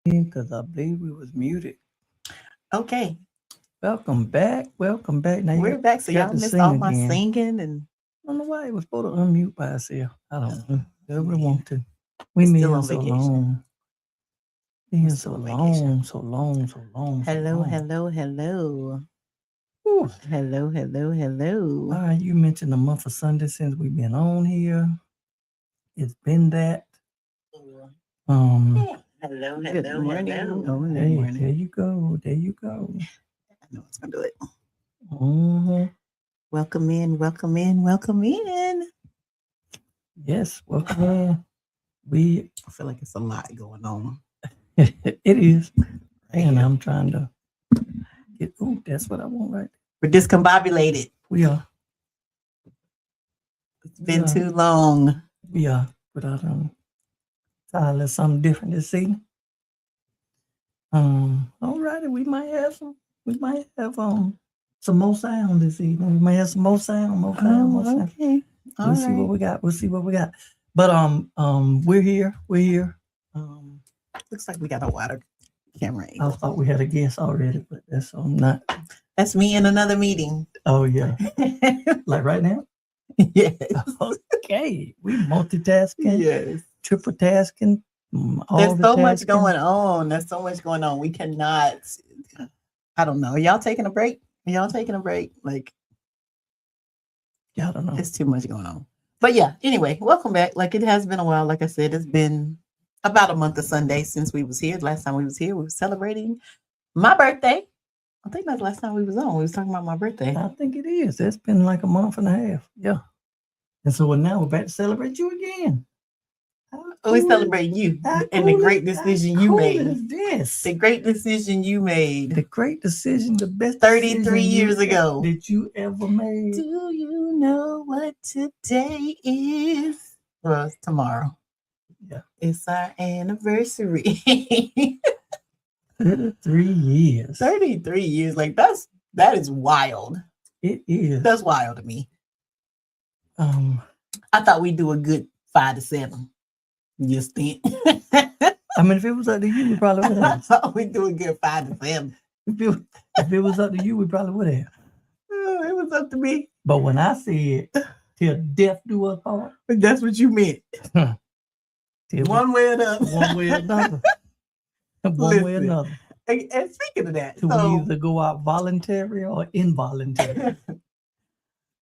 Because I believe we was muted. Okay, Welcome back. Welcome back. Now we're you back. So got y'all to missed sing all my again. singing, and I don't know why it was supposed to unmute by itself. I don't know. Whatever we man, want to. We we're been still here on so vacation. long. Been We're here still so on vacation. long, so long, so long, so Hello, long. hello, hello, Whew. hello, hello, hello. All right, you mentioned the month of Sunday since we've been on here. It's been that. Um, Hello, good hello, morning. Hello. Oh, good hey, morning. there you go. There you go. I know it's gonna do it. Mm-hmm. Welcome in, welcome in, welcome in. Yes, welcome in. We I feel like it's a lot going on. it is. Right And here. I'm trying to get that's what I want right. We're discombobulated. We are. It's been too long. We are. But I don't let's something different this evening. All righty, we might have some more sound this evening. We might have some more sound, more sound, more sound. Okay. We'll see what we got. We'll see what we got. But we're here. We're here. Looks like we got a water camera I angle. thought we had a guest already, but that's not. That's me in another meeting. Oh yeah. Like right now? Yes. Okay. We multitasking. Yes. Triple tasking. There's so much going on. There's so much going on. We cannot. I don't know. Are y'all taking a break? Are y'all taking a break? Like, yeah, I don't know. It's too much going on. But yeah, anyway, welcome back. Like, it has been a while. Like I said, it's been about a month of Sunday since we was here. Last time we was here, we were celebrating my birthday. I think that's the last time we was on. We was talking about my birthday. I think it is. It's been like a month and a half. Yeah. And so now we're back to celebrate you again. We celebrate you and the great decision you made. This the great decision you made. The great decision, the best 33 years ago that you ever made. Do you know what today is? Well, it's tomorrow. Yeah. It's our anniversary. 33 years. 33 years. Like that is wild. It is. That's wild to me. I thought we'd do a good 5 to 7. Just think. I mean, if it was up to you, we probably would have. I thought we'd do a good 5 to 7. If it was up to you, we probably would have. It was up to me. But when I said till death do us part, that's what you meant. One way or another. One way or another. One way or another. And speaking of that, we either go out voluntary or involuntary.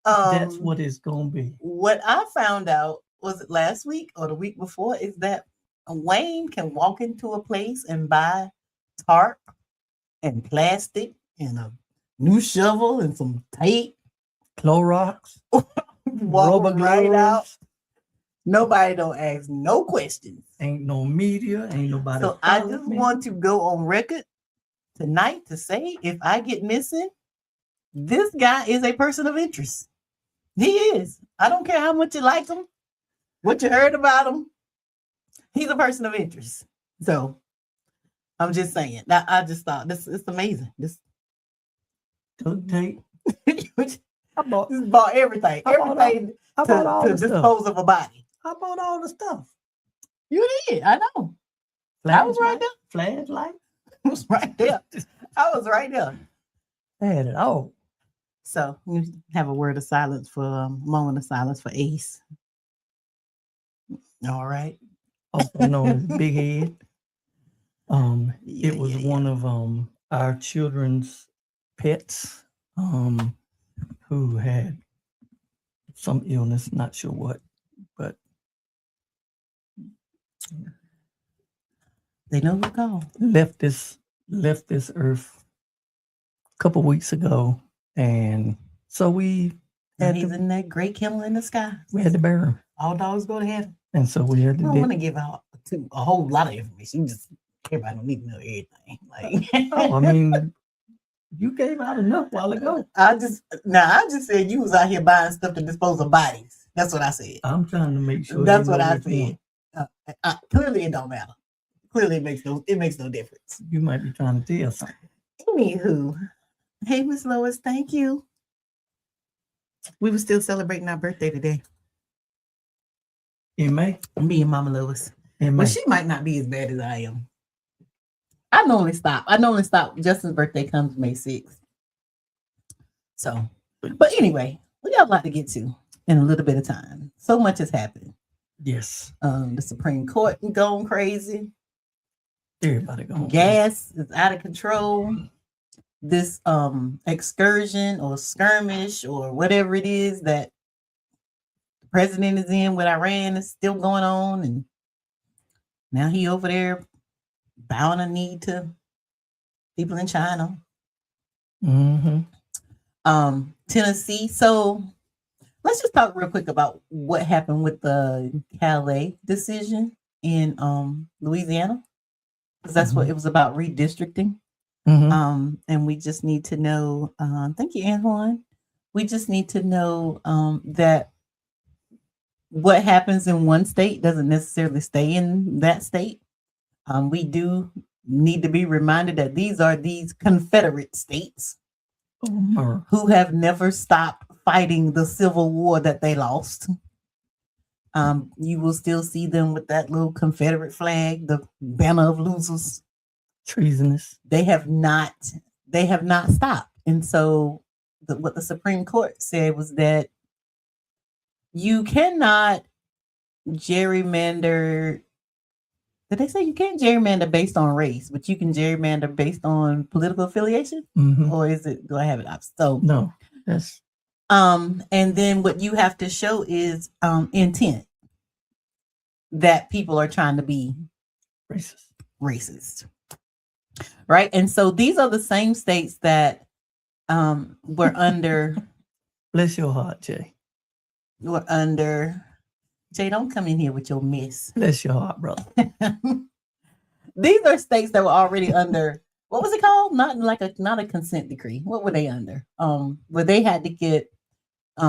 That's what it's gonna be. What I found out, was it last week or the week before, is that Wayne can walk into a place and buy tarp and plastic and a new shovel and some tape, Clorox, rubber right out. Nobody don't ask no questions. Ain't no media, ain't nobody. So I just want to go on record tonight to say, if I get missing, this guy is a person of interest. He is. I don't care how much you like him, what you heard about him. He's a person of interest. So I'm just saying. I just thought this is amazing. This tape. I bought everything. Everything to dispose of a body. I bought all the stuff. You did. I know. I was right there. Flashlight. I was right there. I was right there. I had it all. So we have a word of silence for moment of silence for Ace. All right. Also known as Big Head. It was one of our children's pets who had some illness, not sure what, but they know who called. Left this earth a couple weeks ago, and so we had he's in that great kennel in the sky. We had to bury him. All dogs go to heaven. And so we had to. I don't want to give out a whole lot of information. You just everybody don't need to know everything. Like, oh, I mean, you gave out enough a while ago. I just said you was out here buying stuff to dispose of bodies. That's what I said. I'm trying to make sure. That's what I said. Clearly, it don't matter. Clearly, it makes no difference. You might be trying to tell something. Anywho, hey, Miss Lois, thank you. We were still celebrating our birthday today. In May? Me and Mama Lois. But she might not be as bad as I am. I normally stop. Justin's birthday comes May 6th. So, but anyway, we got a lot to get to in a little bit of time. So much has happened. Yes. The Supreme Court going crazy. Everybody going gas crazy. Is out of control. This excursion or skirmish or whatever it is that the president is in with Iran is still going on, and now he over there bowing a knee to people in China. Mm-hmm. Tennessee. So let's just talk real quick about what happened with the Calais decision in Louisiana, because that's what it was about, redistricting. Mm-hmm. And we just need to know, thank you, Antoine. We just need to know that what happens in one state doesn't necessarily stay in that state. We do need to be reminded that these are these Confederate states who have never stopped fighting the Civil War that they lost. You will still see them with that little Confederate flag, the banner of losers. Treasonous. They have not stopped. And so what the Supreme Court said was that you cannot gerrymander. Did they say you can't gerrymander based on race, but you can gerrymander based on political affiliation? Mm-hmm. Or do I have it up? So no, that's and then what you have to show is intent that people are trying to be racist. Right. And so these are the same states that were under. Bless your heart, Jay. Were under. Jay, don't come in here with your mess. Bless your heart, brother. These are states that were already under. What was it called? Not a consent decree. What were they under? Where they had to get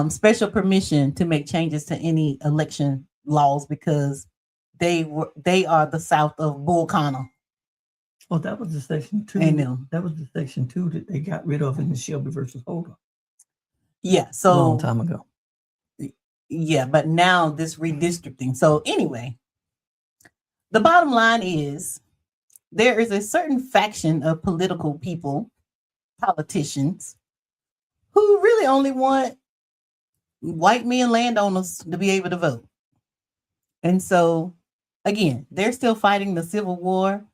special permission to make changes to any election laws because they are the South of Bull Connor. Oh, that was the section 2. That was the section 2 that they got rid of in the Shelby versus Holder. Yeah, so a long time ago. Yeah, but now this redistricting. So anyway, the bottom line is there is a certain faction of political people, politicians, who really only want white men landowners to be able to vote. And so, again, they're still fighting the Civil War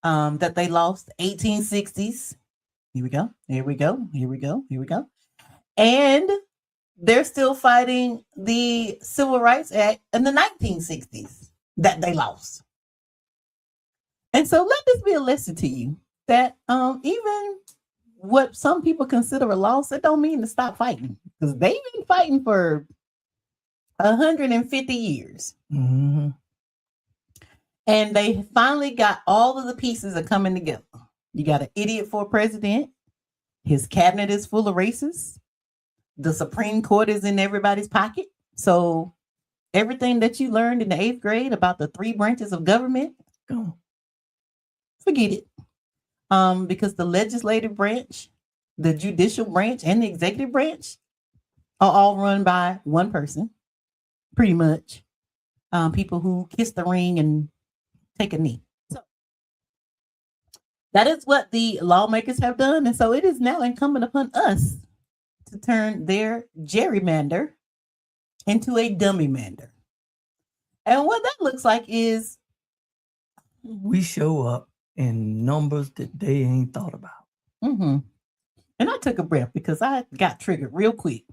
that they lost, 1860s. Here we go. And they're still fighting the Civil Rights Act in the 1960s that they lost. And so let this be a lesson to you that even what some people consider a loss, it don't mean to stop fighting, because they've been fighting for 150 years. Mm-hmm. And they finally got all of the pieces are coming together. You got an idiot for president. His cabinet is full of racists. The Supreme Court is in everybody's pocket. So everything that you learned in the 8th grade about the 3 branches of government, forget it. Because the legislative branch, the judicial branch, and the executive branch are all run by one person, pretty much. People who kiss the ring and take a knee. So that is what the lawmakers have done. And so it is now incumbent upon us to turn their gerrymander into a dummy-mander. And what that looks like is we show up in numbers that they ain't thought about. Mm-hmm. And I took a breath because I got triggered real quick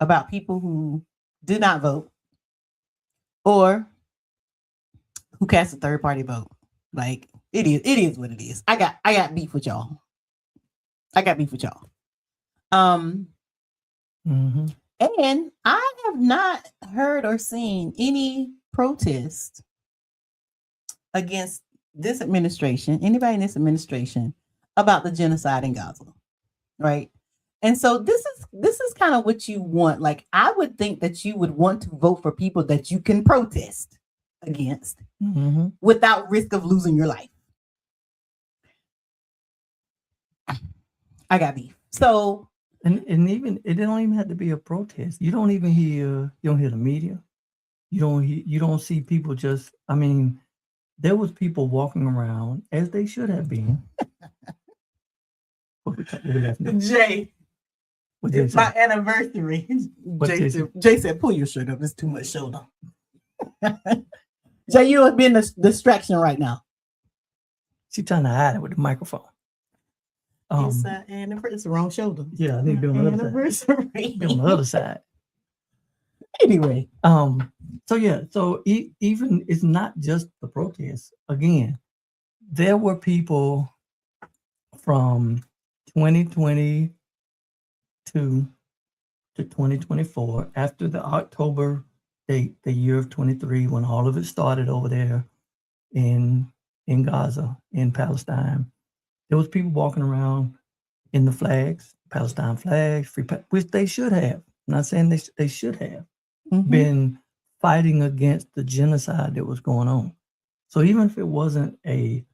about people who did not vote or who cast a third-party vote. Like it is what it is. I got beef with y'all. Mm-hmm. And I have not heard or seen any protest against this administration, anybody in this administration, about the genocide in Gaza, right? And so this is kind of what you want. Like, I would think that you would want to vote for people that you can protest against without risk of losing your life. I got beef. So, and even it don't even have to be a protest. You don't hear the media. You don't see people just. I mean, there was people walking around as they should have been. What we laughing at? Jay, What Jay it's my say? anniversary. Jay Jay said, pull your shirt up. It's too much shoulder. Jay, you have been a distraction right now. She trying to hide it with the microphone. It's anniversary. It's the wrong shoulder. Yeah, I need to be on the other side. Be on the other side. Anyway. So yeah, so even it's not just the protests. Again, there were people from 2022 to 2024 after the October date, the year of 23, when all of it started over there in Gaza, in Palestine. There was people walking around in the flags, Palestine flags, which they should have. I'm not saying they should have been fighting against the genocide that was going on. So even if it wasn't a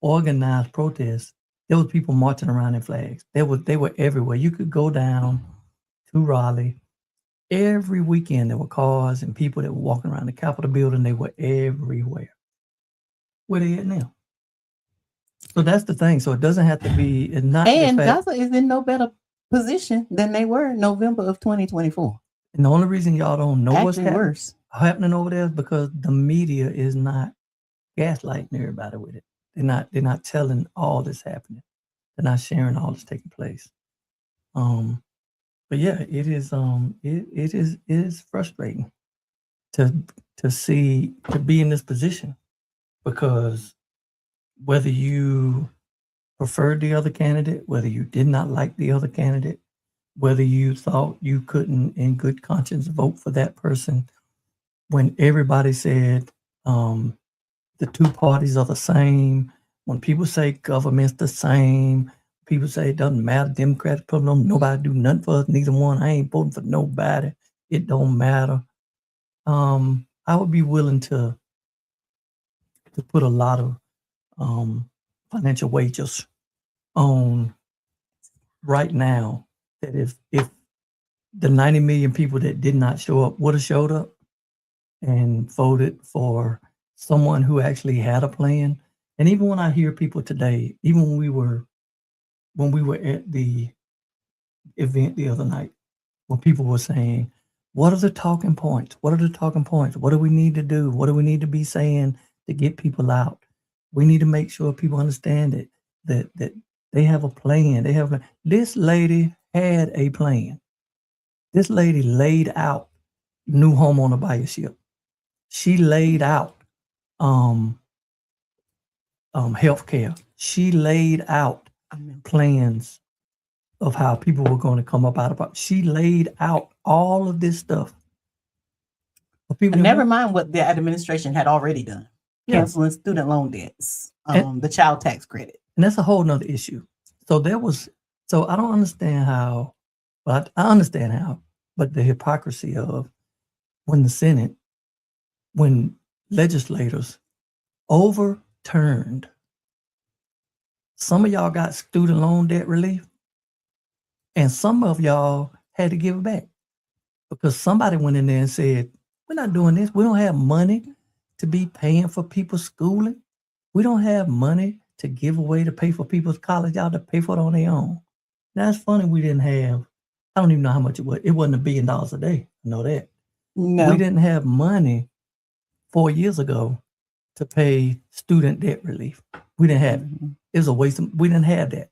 organized protest, there was people marching around in flags. They were everywhere. You could go down to Raleigh. Every weekend there were cars and people that were walking around the Capitol building. They were everywhere. Where they at now? So that's the thing. So it doesn't have to be. It's not. And Gaza is in no better position than they were in November of 2024. And the only reason y'all don't know what's happening over there is because the media is not gaslighting everybody with it. They're not telling all this happening. They're not sharing all this taking place. But yeah, it is frustrating to be in this position, because whether you preferred the other candidate, whether you did not like the other candidate, whether you thought you couldn't in good conscience vote for that person, when everybody said the two parties are the same, when people say government's the same, people say it doesn't matter, Democrats, Republicans, nobody do nothing for us, neither one, I ain't voting for nobody, it don't matter. I would be willing to put a lot of financial wagers on right now that if the 90 million people that did not show up would have showed up and voted for someone who actually had a plan. And even when I hear people today, even when we were at the event the other night, when people were saying, what are the talking points? What are the talking points? What do we need to do? What do we need to be saying to get people out? We need to make sure people understand it, that they have a plan. This lady had a plan. This lady laid out new homeowner buyership. She laid out healthcare. She laid out plans of how people were going to come up out of it. She laid out all of this stuff. Never mind what the administration had already done. Canceling student loan debts, the child tax credit. And that's a whole nother issue. So I don't understand how, but I understand how, but the hypocrisy of when the Senate, when legislators overturned, some of y'all got student loan debt relief, and some of y'all had to give it back because somebody went in there and said, we're not doing this. We don't have money to be paying for people's schooling. We don't have money to give away to pay for people's college. Y'all to pay for it on their own. Now it's funny we didn't have, I don't even know how much it was. It wasn't $1 billion a day. I know that. No. We didn't have money 4 years ago to pay student debt relief. We didn't have it. It was a waste. We didn't have that.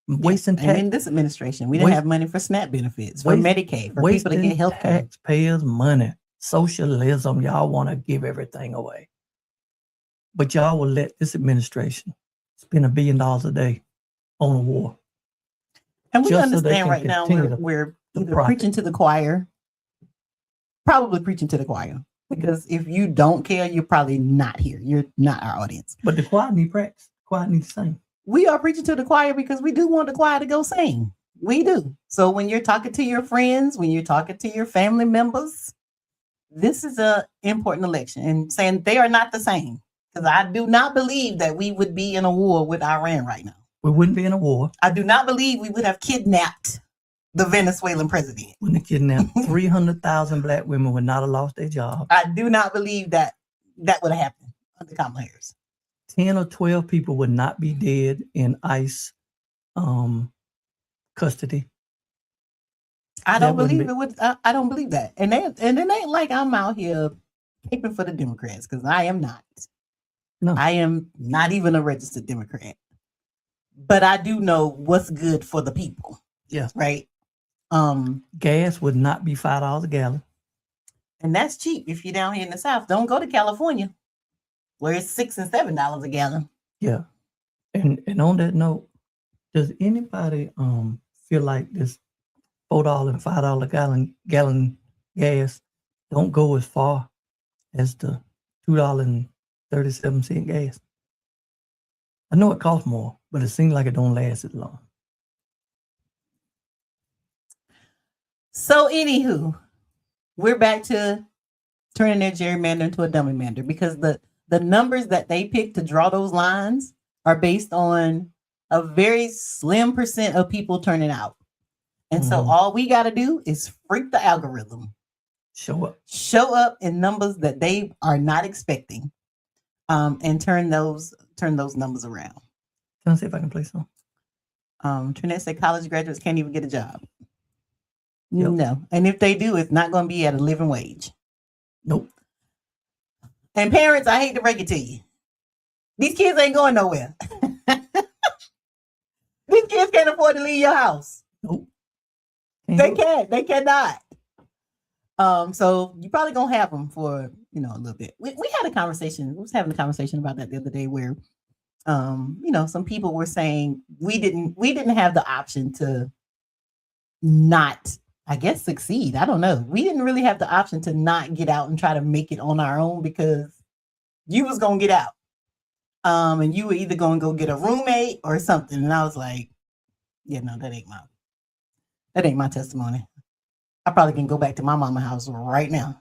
Wasting tax. And in this administration, we didn't have money for SNAP benefits, for Medicaid, for people to get health care. Taxpayers' money. Socialism. Y'all want to give everything away. But y'all will let this administration spend $1 billion a day on a war. And we understand right now we're either preaching to the choir, probably preaching to the choir. Because if you don't care, you're probably not here. You're not our audience. But the choir need practice. The choir needs to sing. We are preaching to the choir because we do want the choir to go sing. We do. So when you're talking to your friends, when you're talking to your family members, this is an important election, and saying they are not the same. Because I do not believe that we would be in a war with Iran right now. We wouldn't be in a war. I do not believe we would have kidnapped the Venezuelan president. When they kidnapped 300,000 Black women would not have lost their job. I do not believe that that would have happened under Kamala Harris. 10 or 12 people would not be dead in ICE custody. I don't believe it would. I don't believe that. And it ain't like I'm out here caping for the Democrats, because I am not. No. I am not even a registered Democrat. But I do know what's good for the people. Yeah. Right. Gas would not be $5 a gallon. And that's cheap if you're down here in the South. Don't go to California, where it's $6 and $7 a gallon. Yeah. And on that note, does anybody feel like this $4 and $5 gallon gas don't go as far as the $2.37 gas? I know it costs more, but it seems like it don't last as long. So anywho, we're back to turning their gerrymander into a dummy mander, because the numbers that they pick to draw those lines are based on a very slim percent of people turning out. And so all we got to do is freak the algorithm. Show up in numbers that they are not expecting, and turn those numbers around. Can I see if I can play some? Trinette said college graduates can't even get a job. Yep. No. And if they do, it's not going to be at a living wage. Nope. And parents, I hate to break it to you, these kids ain't going nowhere. These kids can't afford to leave your house. Nope. They can't. They cannot. So you probably gonna have them for a little bit. We had a conversation. We was having a conversation about that the other day, where some people were saying we didn't have the option to not, I guess, succeed. I don't know. We didn't really have the option to not get out and try to make it on our own, because you was gonna get out. And you were either gonna go get a roommate or something. And I was like, yeah, no, that ain't my testimony. I probably can go back to my mama's house right now.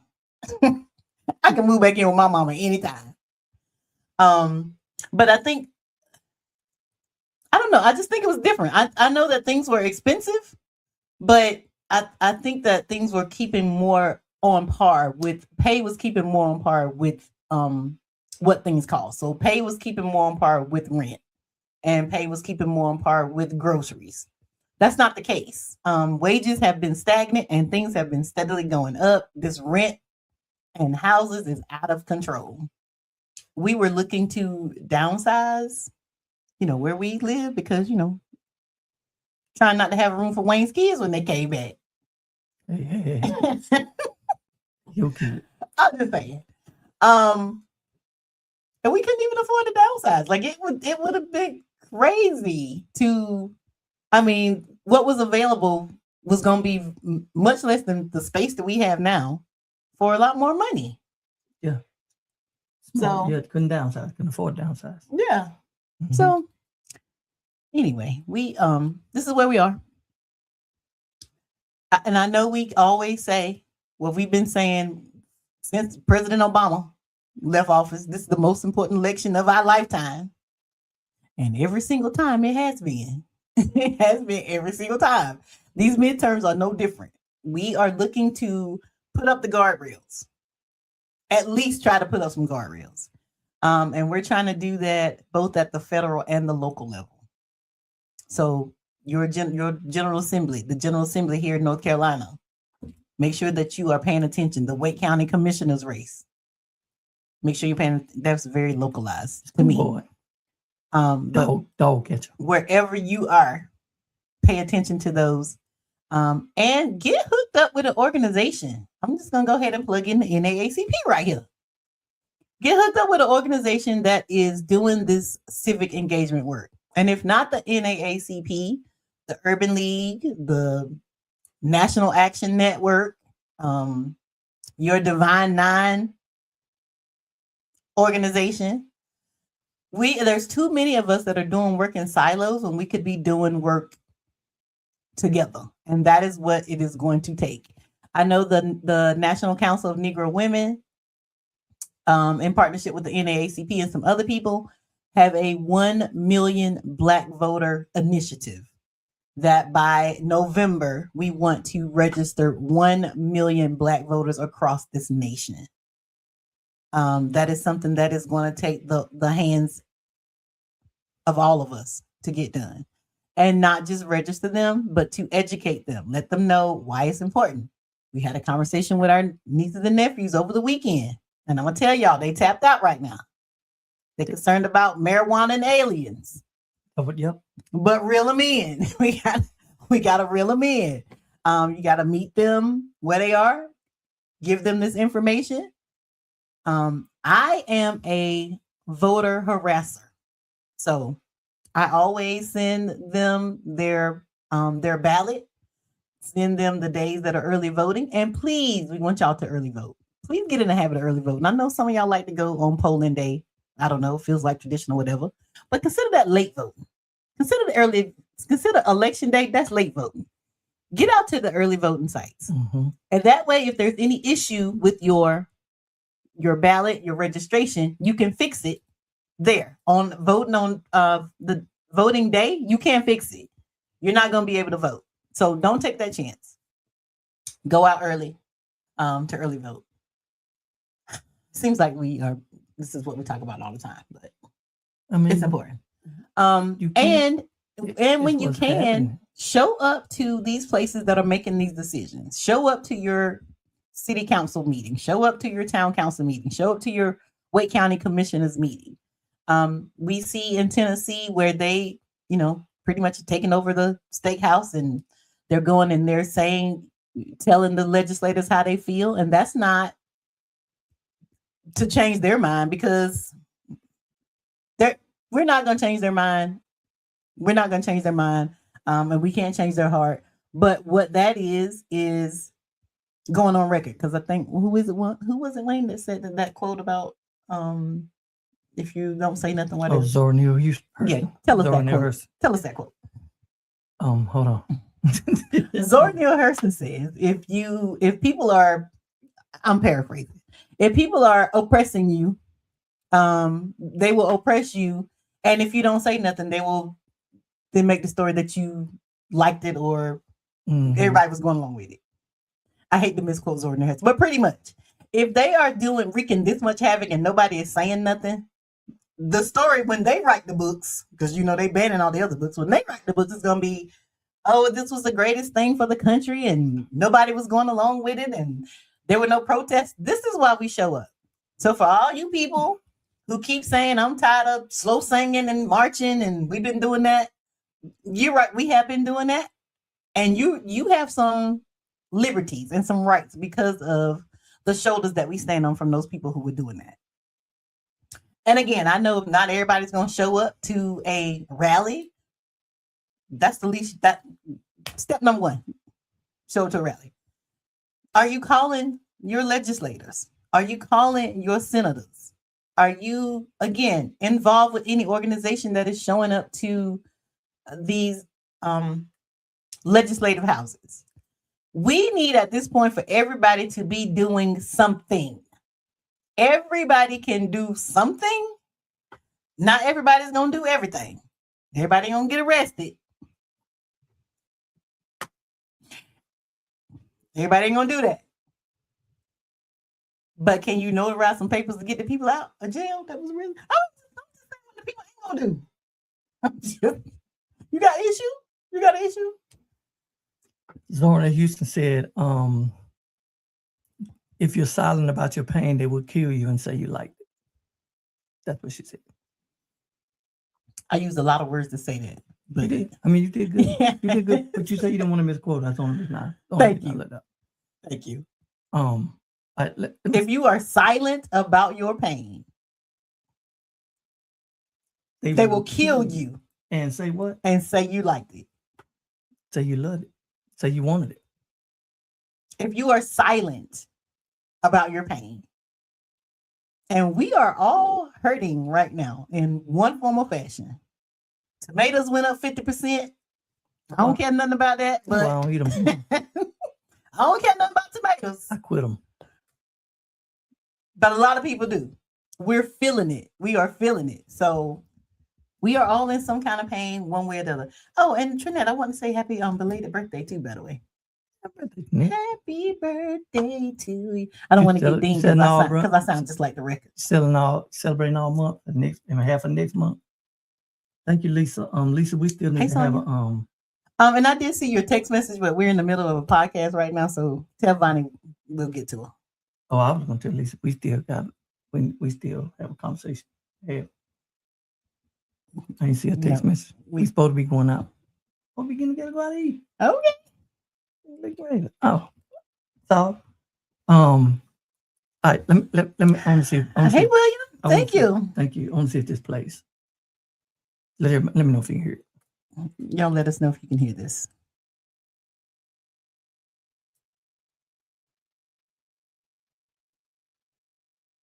I can move back in with my mama anytime. But I think, I don't know. I just think it was different. I know that things were expensive, but I think that things were keeping more on par with, pay was keeping more on par with what things cost. So pay was keeping more on par with rent, and pay was keeping more on par with groceries. That's not the case. Wages have been stagnant and things have been steadily going up. This rent and houses is out of control. We were looking to downsize, where we live, because, trying not to have room for Wayne's kids when they came back. Hey. Okay. I'm just saying. And we couldn't even afford to downsize. Like it would have been crazy to, what was available was going to be much less than the space that we have now for a lot more money. Yeah. So yeah, couldn't downsize, couldn't afford to downsize. Yeah. Mm-hmm. So anyway, we this is where we are. And I know we always say what we've been saying since President Obama left office. This is the most important election of our lifetime. And every single time it has been. It has been every single time. These midterms are no different. We are looking to put up the guardrails. At least try to put up some guardrails. And we're trying to do that both at the federal and the local level. So your General Assembly, the General Assembly here in North Carolina, make sure that you are paying attention. The Wake County Commissioner's race. Make sure you're paying. That's very localized to me. Boy. Dog catcher. Wherever you are, pay attention to those. And get hooked up with an organization. I'm just going to go ahead and plug in the NAACP right here. Get hooked up with an organization that is doing this civic engagement work. And if not the NAACP, the Urban League, the National Action Network, your Divine Nine organization, there's too many of us that are doing work in silos when we could be doing work together. And that is what it is going to take. I know the National Council of Negro Women, in partnership with the NAACP and some other people, have a 1 million Black voter initiative that by November, we want to register 1 million Black voters across this nation. That is something that is going to take the hands of all of us to get done, and not just register them, but to educate them, let them know why it's important. We had a conversation with our nieces and nephews over the weekend, and I'm gonna tell y'all they tapped out right now. They're concerned about marijuana and aliens. Oh, but yep. But reel them in. We got to reel them in. You got to meet them where they are, give them this information. I am a voter harasser, so I always send them their ballot, send them the days that are early voting, and please, we want y'all to early vote. Please get in the habit of early voting. I know some of y'all like to go on polling day. I don't know, feels like tradition or whatever, but consider that late voting. Consider election day, that's late voting. Get out to the early voting sites. Mm-hmm. And that way, if there's any issue with your ballot, your registration, you can fix it there. On voting on the voting day, you can't fix it. You're not going to be able to vote. So don't take that chance. Go out early to early vote. Seems like this is what we talk about all the time, but I mean, it's important. You And when you what's can, happening. show up to these places that are making these decisions. Show up to your city council meeting. Show up to your town council meeting. Show up to your Wake County commissioners meeting. We see in Tennessee where they, pretty much taking over the steakhouse, and they're going and they're telling the legislators how they feel. And that's not to change their mind, because we're not going to change their mind. We're not going to change their mind. And we can't change their heart. But what that is going on record. Because I think, who was it, Wayne, that said that quote about if you don't say nothing, whatever? Zora Neale Hurston. Yeah, tell us Zora that Neale quote. Hurston. Tell us that quote. Hold on. Zora Neale Hurston says, if people are, I'm paraphrasing, if people are oppressing you, they will oppress you. And if you don't say nothing, they make the story that you liked it, or everybody was going along with it. I hate to misquote Zora Neale Hurston, but pretty much, if they are wreaking this much havoc and nobody is saying nothing, the story when they write the books, because they banning all the other books, when they write the books, it's going to be, oh, this was the greatest thing for the country and nobody was going along with it and there were no protests. This is why we show up. So for all you people who keep saying, I'm tired of slow singing and marching and we've been doing that, you're right, we have been doing that. And you have some liberties and some rights because of the shoulders that we stand on from those people who were doing that. And again, I know not everybody's going to show up to a rally. That's the least, that step number one, show up to a rally. Are you calling your legislators? Are you calling your senators? Are you, again, involved with any organization that is showing up to these legislative houses? We need at this point for everybody to be doing something. Everybody can do something. Not everybody's going to do everything. Everybody going to get arrested. Everybody ain't going to do that. But can you notarize some papers to get the people out of jail? That was really, I'm just saying what the people ain't going to do. You got issue? You got an issue? Zora Houston said, if you're silent about your pain, they will kill you and say you liked it. That's what she said. I used a lot of words to say that. But you did. I mean, you did good. You did good. But you said you didn't want to misquote. That's the only reason Thank you. Thank you. If you are silent about your pain, they will kill you. And say what? And say you liked it. Say you loved it. Say you wanted it. If you are silent about your pain, and we are all hurting right now in one form or fashion. Tomatoes went up 50%. I don't care nothing about that. But I don't eat them. I don't care nothing about tomatoes. I quit them. But a lot of people do. We're feeling it. We are feeling it. So we are all in some kind of pain, one way or the other. Oh, and Trinette, I want to say happy belated birthday too, by the way. Happy birthday to you. I don't want to get dinged selling all, because I sound just like the record. Celebrating all month, half of next month. Thank you, Lisa. Lisa, we still need to have a and I did see your text message, but we're in the middle of a podcast right now, so tell Vonnie we'll get to her. Oh, I was gonna tell Lisa we still have a conversation. Yeah. I didn't see a text message. We supposed to be going out. What are we gonna go out to eat? Okay. Oh. So all right, let me see. Hey William, thank you. Thank you. I want to see if this plays. Let me know if you can hear it. Y'all let us know if you can hear this.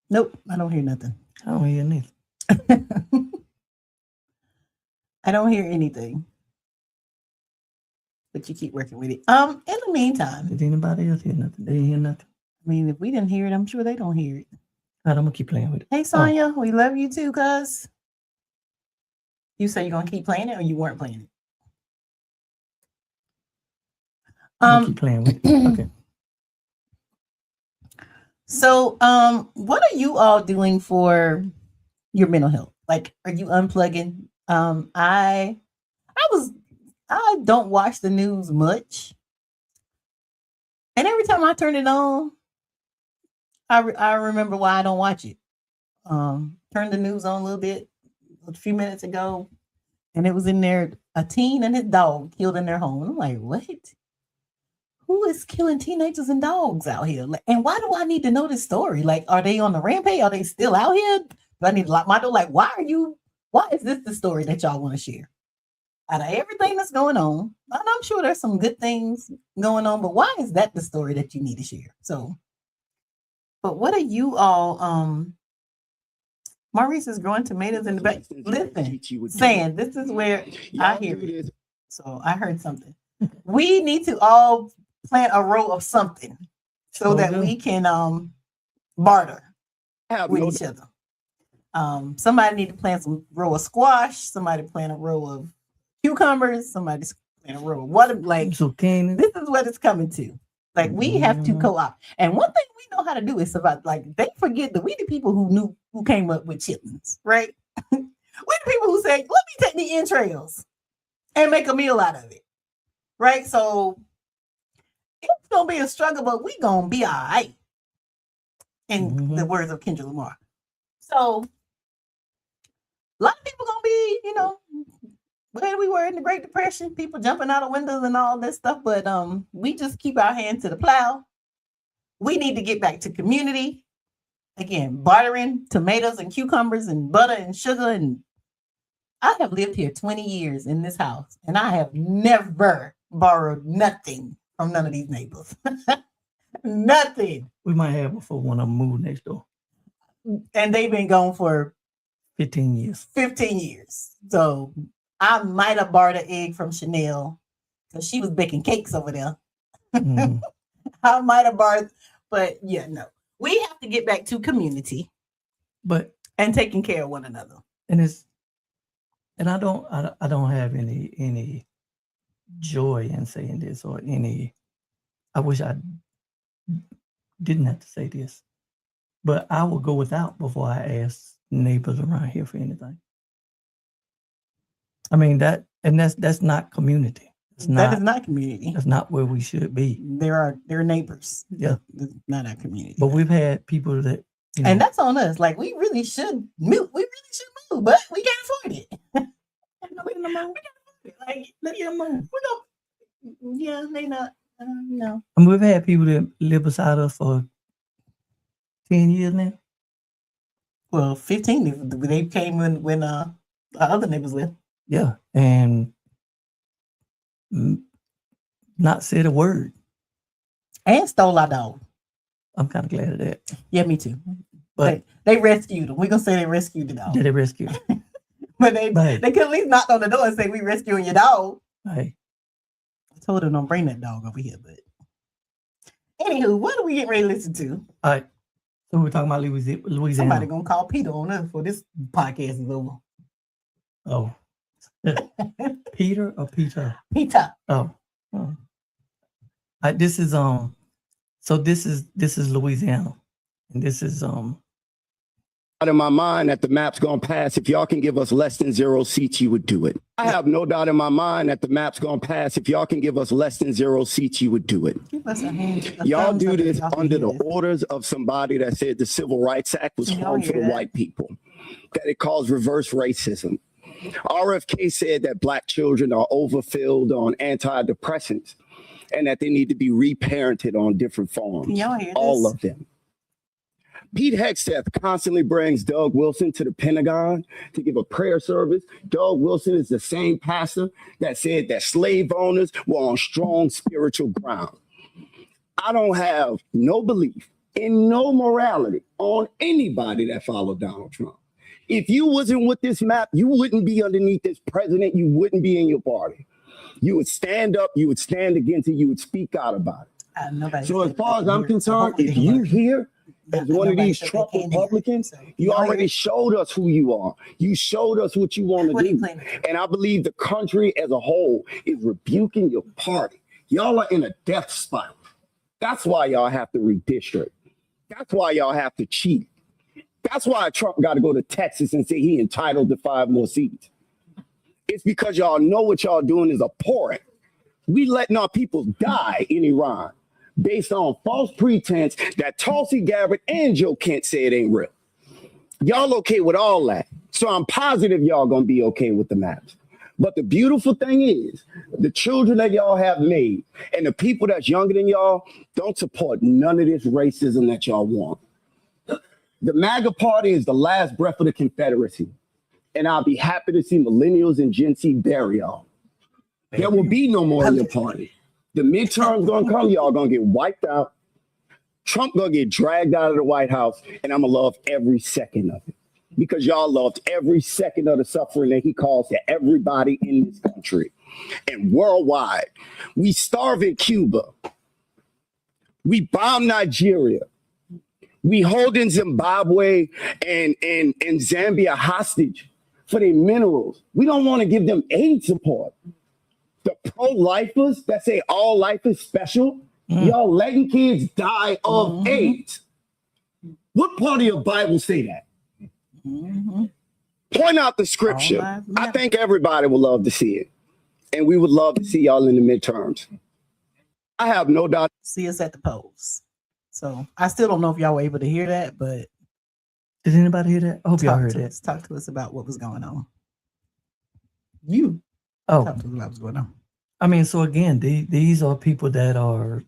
Nope, I don't hear nothing. I don't hear anything. I don't hear anything. But you keep working with it. In the meantime. Did anybody else hear nothing? They didn't hear nothing. I mean, if we didn't hear it, I'm sure they don't hear it. All right, I'm gonna keep playing with it. Hey Sonia, we love you too, cuz. You say you're gonna keep playing it or you weren't playing it? I'm gonna keep playing with it. Okay. So, what are you all doing for your mental health? Like, are you unplugging? I don't watch the news much, and every time I turn it on, I remember why I don't watch it. Turned the news on a little bit a few minutes ago, and it was in there a teen and his dog killed in their home. I'm like, what? Who is killing teenagers and dogs out here? Like, and why do I need to know this story? Like, are they on the rampage? Are they still out here? Do I need to lock my door? Like, why is this the story that y'all want to share? Out of everything that's going on, and I'm sure there's some good things going on, but why is that the story that you need to share? So, but what are you all, Maurice is growing tomatoes in the back. Listen, saying this is where I hear it. So I heard something. We need to all plant a row of something so that we can barter with each other. Somebody need to plant some row of squash, somebody plant a row of cucumbers, somebody plant a row of water. Like zucchini. This is what it's coming to. Like we have to co-op. And one thing we know how to do is survive. Like they forget that we the people who came up with chitlins, right? We the people who say, let me take the entrails and make a meal out of it. Right? So it's gonna be a struggle, but we gonna be all right. In the words of Kendra Lamar. So a lot of people gonna be, where we were in the Great Depression, people jumping out of windows and all this stuff, but we just keep our hand to the plow. We need to get back to community. Again, bartering tomatoes and cucumbers and butter and sugar. And I have lived here 20 years in this house, and I have never borrowed nothing from none of these neighbors. Nothing. We might have before one of them moved next door. And they've been gone for 15 years. 15 years. So I might have borrowed an egg from Chanel because she was baking cakes over there. Mm-hmm. I might have borrowed, but yeah, no. We have to get back to community, and taking care of one another. And I don't have any joy in saying this or I wish I didn't have to say this, but I will go without before I ask neighbors around here for anything. I mean that's not community. That is not community. That's not where we should be. They're neighbors. Yeah, not our community. But we've had people that, and that's on us. Like we really should move. We really should move, but we can't afford it. We can't afford it. Like let them move. Yeah, they not. No. And we've had people that live beside us for 10 years now. Well, 15. They came when our other neighbors lived. Yeah, and not said a word. And stole our dog. I'm kind of glad of that. Yeah, me too. But they rescued him. We're gonna say they rescued the dog. Yeah, they rescued him. But they could at least knock on the door and say, we rescuing your dog. Hey. I told them don't bring that dog over here, but anywho, what are we getting ready to listen to? All right. So we're talking about Louisiana. Somebody gonna call Peter on us before this podcast is over. Oh. Peter or Peter? Peter. Oh. This is so this is Louisiana, and this is Out in my mind that the map's gonna pass. If y'all can give us less than 0 seats, you would do it. I have no doubt in my mind that the map's gonna pass. If y'all can give us less than 0 seats, you would do it. Give us a hand. Y'all do this under the orders of somebody that said the Civil Rights Act was harmful to white people, that it caused reverse racism. RFK said that Black children are overfilled on antidepressants and that they need to be reparented on different forms. Can y'all hear this? All of them. Pete Hegseth constantly brings Doug Wilson to the Pentagon to give a prayer service. Doug Wilson is the same pastor that said that slave owners were on strong spiritual ground. I don't have no belief in no morality on anybody that followed Donald Trump. If you wasn't with this map, you wouldn't be underneath this president. You wouldn't be in your party. You would stand up, you would stand against it, you would speak out about it. So as far as I'm concerned, if you here as one of these Trump Republicans, you already showed us who you are. You showed us what you want to do. And I believe the country as a whole is rebuking your party. Y'all are in a death spiral. That's why y'all have to redistrict. That's why y'all have to cheat. That's why Trump got to go to Texas and say he entitled to 5 more seats. It's because y'all know what y'all doing is abhorrent. We letting our people die in Iran based on false pretense that Tulsi Gabbard and Joe Kent said ain't real. Y'all okay with all that. So I'm positive y'all gonna be okay with the maps. But the beautiful thing is, the children that y'all have made and the people that's younger than y'all don't support none of this racism that y'all want. The MAGA party is the last breath of the Confederacy. And I'll be happy to see millennials and Gen Z bury y'all. There will be no more of your party. The midterms gonna come, y'all gonna get wiped out. Trump gonna get dragged out of the White House, and I'm gonna love every second of it. Because y'all loved every second of the suffering that he caused to everybody in this country. And worldwide, we starve in Cuba. We bomb Nigeria. We holding Zimbabwe and Zambia hostage for their minerals. We don't want to give them aid support. The pro-lifers that say all life is special, y'all letting kids die of AIDS. What part of your Bible say that? Point out the scripture. I think everybody would love to see it. And we would love to see y'all in the midterms. I have no doubt. See us at the polls. So I still don't know if y'all were able to hear that, but did anybody hear that? I hope y'all heard that. Talk to us about what was going on. Talk to us about what's going on. I mean, so again, these are people that are,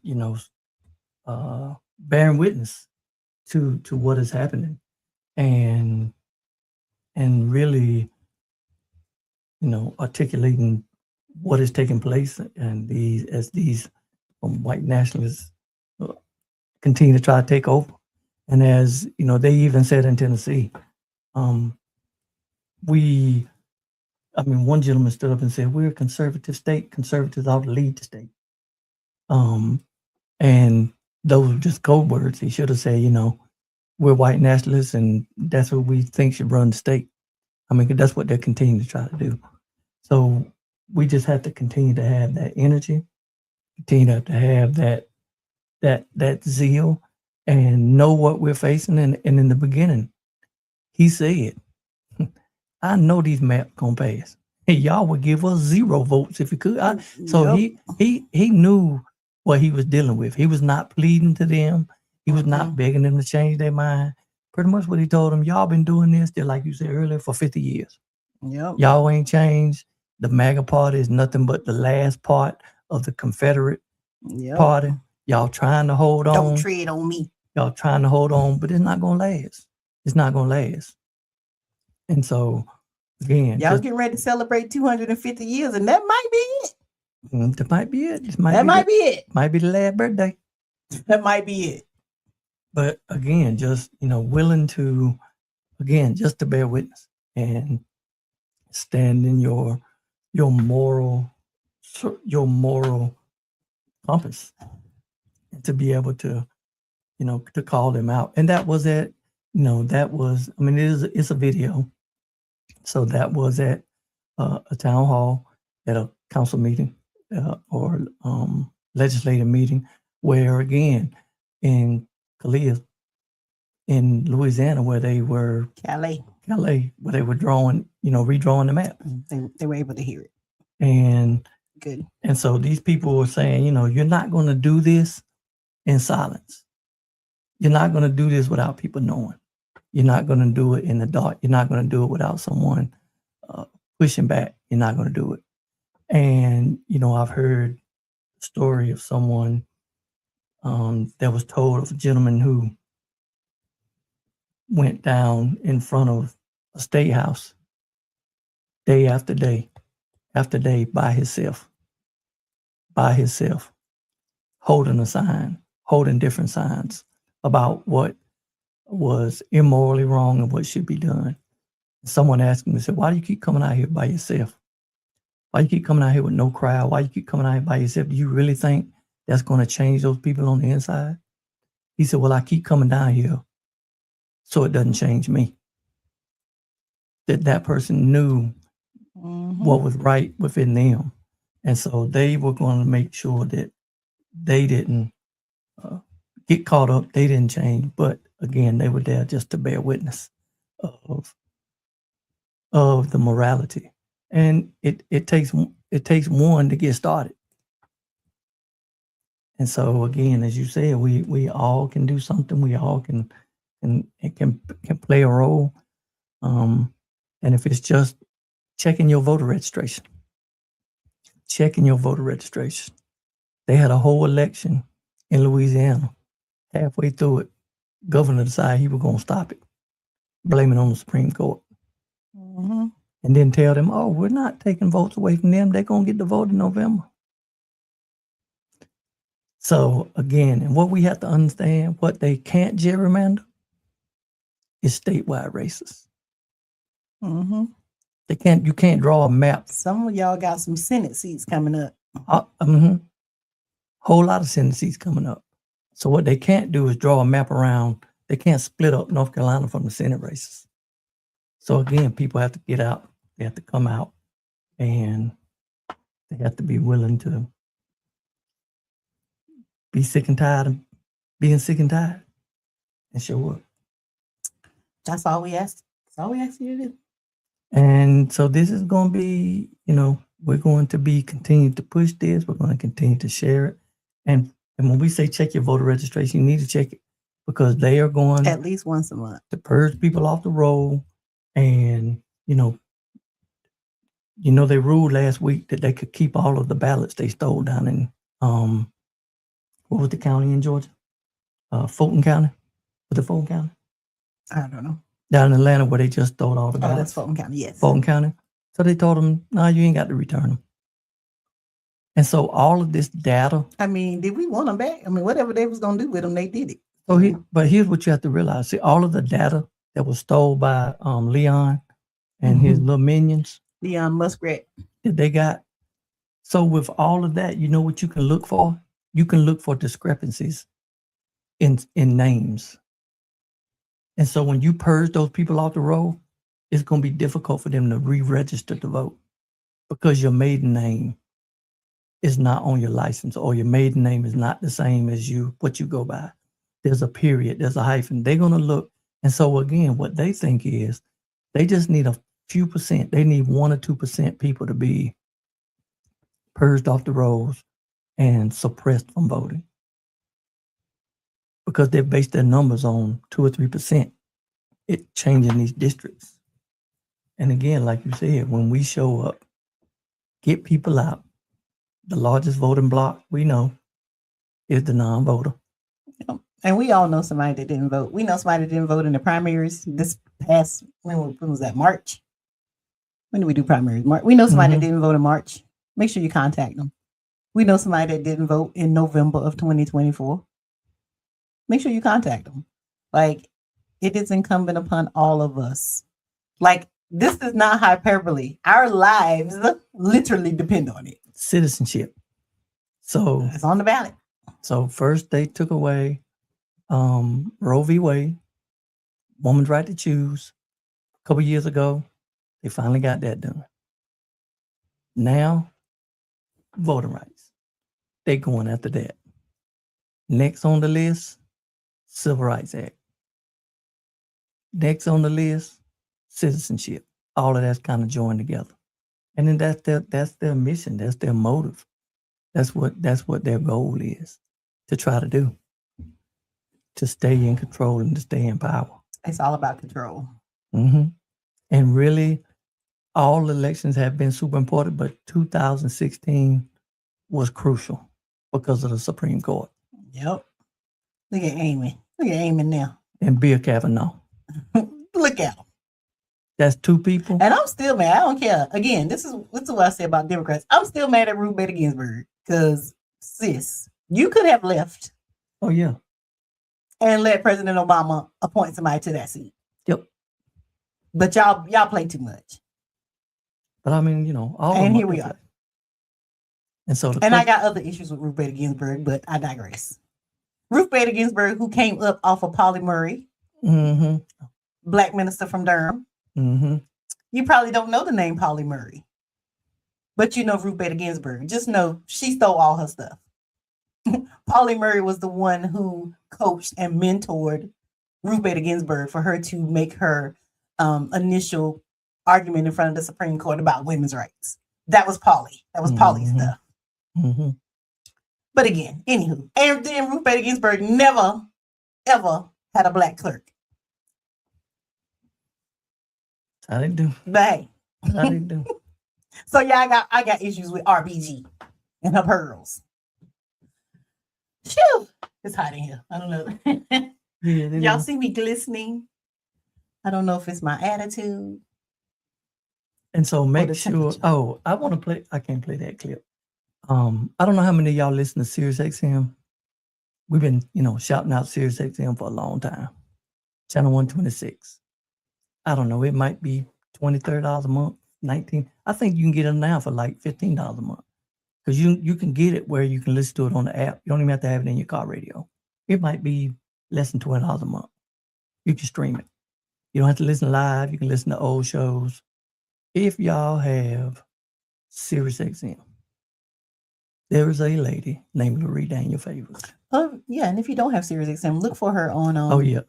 bearing witness to what is happening, and really, articulating what is taking place, and these white nationalists continue to try to take over. And as they even said in Tennessee, one gentleman stood up and said, "We're a conservative state. Conservatives ought to lead the state." And those were just code words. He should have said, we're white nationalists, and that's what we think should run the state. I mean, that's what they're continuing to try to do. So we just have to continue to have that energy, continue to have that zeal, and know what we're facing. And in the beginning, he said, "I know these maps gonna pass. And y'all would give us 0 votes if you could." He knew what he was dealing with. He was not pleading to them. He was not begging them to change their mind. Pretty much what he told them: y'all been doing this, just like you said earlier, for 50 years. Y'all ain't changed. The MAGA party is nothing but the last part of the Confederate party. Y'all trying to hold on. Don't tread on me. Y'all trying to hold on, but it's not gonna last. It's not gonna last. And so, again, y'all getting ready to celebrate 250 years, and that might be it. That might be it. That might be it. Might be the last birthday. That might be it. But again, just willing to, just to bear witness and stand in your moral compass, and to be able to, to call them out. And that was it. It's a video. So that was at a town hall, at a council meeting, or legislative meeting where, again, in Kelli, in Louisiana, where they were Kelli, where they were drawing, redrawing the map. they were able to hear it. And Good. and so these people were saying, you're not going to do this in silence. You're not going to do this without people knowing. You're not going to do it in the dark. You're not going to do it without someone pushing back. You're not going to do it. And, I've heard the story of someone that was told of a gentleman who went down in front of a state house day after day after day by himself, holding a sign, holding different signs about what was immorally wrong and what should be done. Someone asked him, said, why do you keep coming out here by yourself? Why you keep coming out here with no crowd? Why you keep coming out here by yourself? Do you really think that's going to change those people on the inside? He said, well, I keep coming down here so it doesn't change me. That person knew what was right within them. And so they were going to make sure that they didn't get caught up. They didn't change. But again, they were there just to bear witness of the morality. And it takes one to get started. And so again, as you said, we all can do something. We all can play a role. And if it's just checking your voter registration. They had a whole election in Louisiana. Halfway through it, governor decided he was going to stop it, blame it on the Supreme Court. And then tell them, oh, we're not taking votes away from them. They're going to get the vote in November. So again, and what we have to understand, what they can't gerrymander is statewide races. You can't draw a map. Some of y'all got some Senate seats coming up. Whole lot of Senate seats coming up. So what they can't do is draw a map around. They can't split up North Carolina from the Senate races. So again, people have to get out. They have to come out, and they have to be willing to be sick and tired of being sick and tired and show up. That's all we asked. That's all we asked you to do. And so this is going to be, we're going to be continuing to push this. We're going to continue to share it. And when we say check your voter registration, you need to check it because they are going at least once a month to purge people off the roll. And, they ruled last week that they could keep all of the ballots they stole down in, what was the county in Georgia? Fulton County? Was it Fulton County? I don't know. Down in Atlanta where they just stole all the ballots. Oh, that's Fulton County, yes. Fulton County. So they told them, no, you ain't got to return them. And so all of this data. I mean, did we want them back? I mean, whatever they was going to do with them, they did it. So but here's what you have to realize. See, all of the data that was stole by Leon and his little minions. Leon Muskrat. That they got. So with all of that, you know what you can look for? You can look for discrepancies in names. And so when you purge those people off the roll, it's going to be difficult for them to re-register to vote because your maiden name is not on your license or your maiden name is not the same as what you go by. There's a period, there's a hyphen. They're going to look. And so again, what they think is they just need a few percent. They need 1 or 2% people to be purged off the rolls and suppressed from voting. Because they've based their numbers on 2 or 3%. It changing these districts. And again, like you said, when we show up, get people out, the largest voting block we know is the non-voter. And we all know somebody that didn't vote. We know somebody that didn't vote in the primaries this past, when was that, March? When did we do primaries? March. We know somebody that didn't vote in March. Make sure you contact them. We know somebody that didn't vote in November of 2024. Make sure you contact them. Like, it is incumbent upon all of us. Like, this is not hyperbole. Our lives literally depend on it. Citizenship. So it's on the ballot. So first they took away Roe v. Wade, woman's right to choose. A couple years ago, they finally got that done. Now, voting rights. they going after that. Next on the list, Civil Rights Act. Next on the list, citizenship. All of that's kind of joined together. And then that's their mission. That's their motive. That's what their goal is to try to do. To stay in control and to stay in power. It's all about control. Mm-hmm. And really, all elections have been super important, but 2016 was crucial because of the Supreme Court. Yep. Look at Amy. Look at Amy now. And Bill Kavanaugh. Look at him. That's two people. And I'm still mad. I don't care. Again, this is what I say about Democrats. I'm still mad at Ruth Bader Ginsburg because, sis, you could have left. Oh, yeah. And let President Obama appoint somebody to that seat. Yep. But y'all play too much. But I mean, all and here we are. And so, I got other issues with Ruth Bader Ginsburg, but I digress. Ruth Bader Ginsburg, who came up off of Polly Murray, mm-hmm. Black minister from Durham. Mm-hmm. You probably don't know the name Polly Murray, but you know Ruth Bader Ginsburg. Just know she stole all her stuff. Polly Murray was the one who coached and mentored Ruth Bader Ginsburg for her to make her initial argument in front of the Supreme Court about women's rights. That was Polly. That was Polly's stuff. Mm-hmm. But again, anywho, and then Ruth Bader Ginsburg never, ever had a black clerk. I didn't do. But hey. I didn't do. So yeah, I got issues with RBG and her pearls. Phew, it's hot in here. I don't know. Yeah, y'all see me glistening. I don't know if it's my attitude. And so make sure. Oh, I want to play. I can't play that clip. I don't know how many of y'all listen to SiriusXM. We've been, shouting out SiriusXM for a long time. Channel 126. I don't know. It might be $20, $30 a month, $19. I think you can get it now for like $15 a month. Because you can get it where you can listen to it on the app. You don't even have to have it in your car radio. It might be less than $20 a month. You can stream it. You don't have to listen live. You can listen to old shows. If y'all have SiriusXM, there is a lady named Loree Daniel Favors. Oh, yeah. And if you don't have SiriusXM, look for her on YouTube.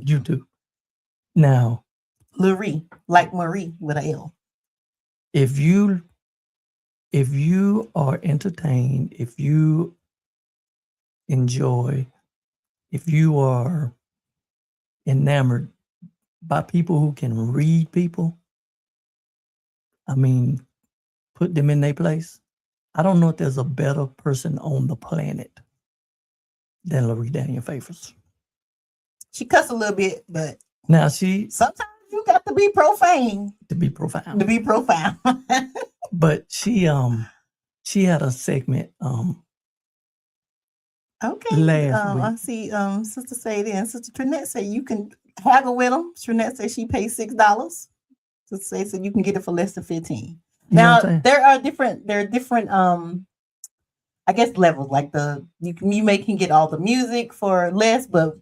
YouTube. Now, Loree, like Marie with an L. If you are entertained, if you enjoy, if you are enamored by people who can read people, I mean, put them in their place. I don't know if there's a better person on the planet than Loree Daniel Favors. She cussed a little bit, but now sometimes you got to be profane. To be profound. But she had a segment okay. Last week. I see Sister Sadie and Sister Trinette say you can haggle with them. Trinette says she pays $6. Sister Sadie said you can get it for less than $15. Now there are different I guess levels, like you can get all the music for less, but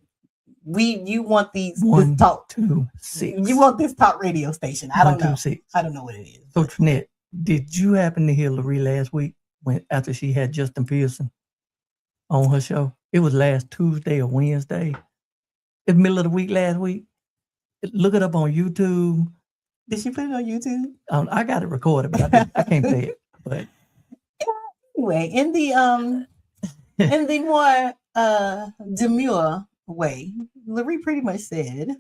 you want this talk 126. You want this talk radio station. I don't know. I don't know what it is. So Trinette, did you happen to hear Loree last week after she had Justin Pearson on her show? It was last Tuesday or Wednesday. In the middle of the week last week. Look it up on YouTube. Did she put it on YouTube? I got it recorded, but I can't play it. But anyway, in the more demure way, Loree pretty much said,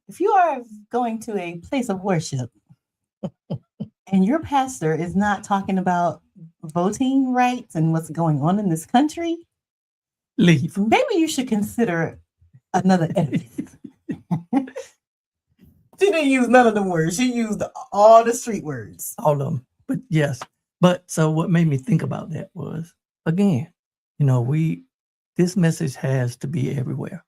if you are going to a place of worship and your pastor is not talking about voting rights and what's going on in this country, leave. Maybe you should consider another edifice. She didn't use none of them words. She used all the street words. All of them. But yes. But so what made me think about that was, again, this message has to be everywhere.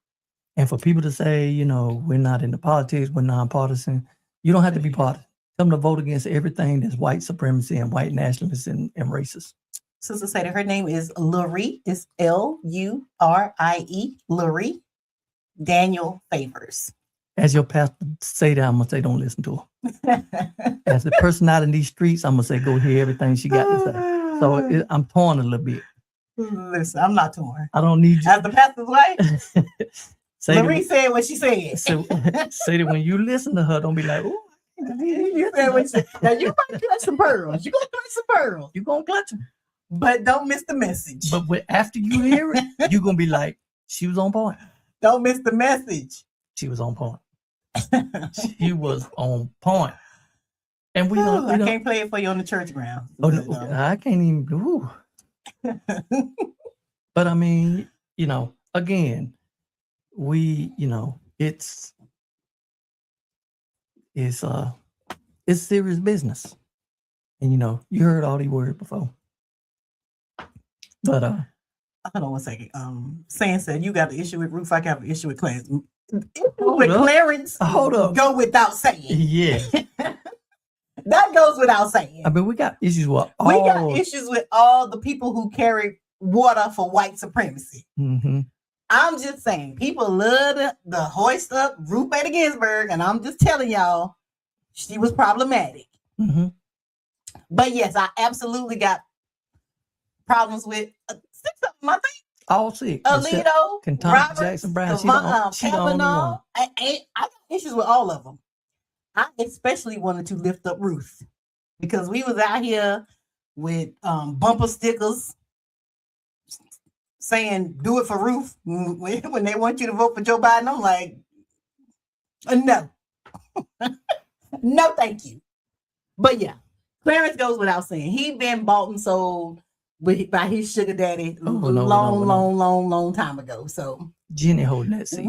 And for people to say, we're not into politics, we're nonpartisan, you don't have to be partisan. Tell them to vote against everything that's white supremacy and white nationalists and racist. Sister Sadie, her name is Loree. It's Lurie. Loree Daniel Favors. As your pastor say that, I'm going to say don't listen to her. As the person out in these streets, I'm going to say go hear everything she got to say. So I'm torn a little bit. Listen, I'm not torn. I don't need you. As the pastor's wife, Say that, Loree said what she said. say that when you listen to her, don't be like, "Ooh, You said what she said. Now you might clutch some pearls. You gonna clutch some pearls, you gonna clutch them." but don't miss the message. But after you hear it, you're gonna be like, "She was on point. Don't miss the message. She was on point. She was on point." And we I don't. can't play it for you on the church ground. Oh, no, I can't even. Ooh. But I mean, again, it's serious business, and you heard all these words before. But hold on one second. Sam said you got an issue with Ruth. I got an issue with Clarence. With Clarence, hold up, go without saying. Yeah, that goes without saying. I mean, we got issues with we got issues with all the people who carry water for white supremacy. Mm-hmm. I'm just saying, people love the hoist up Ruth Bader Ginsburg, and I'm just telling y'all, she was problematic. Mm-hmm. But yes, I absolutely got problems with 6 of them, I think. All 6. Alito, Roberts, Jackson Brown, Kavanaugh. I got issues with all of them. I especially wanted to lift up Ruth because we was out here with bumper stickers saying "Do it for Ruth" when they want you to vote for Joe Biden. I'm like, no, no, thank you. But yeah, Clarence goes without saying. He been bought and sold by his sugar daddy long time ago. So Jenny holding that seat.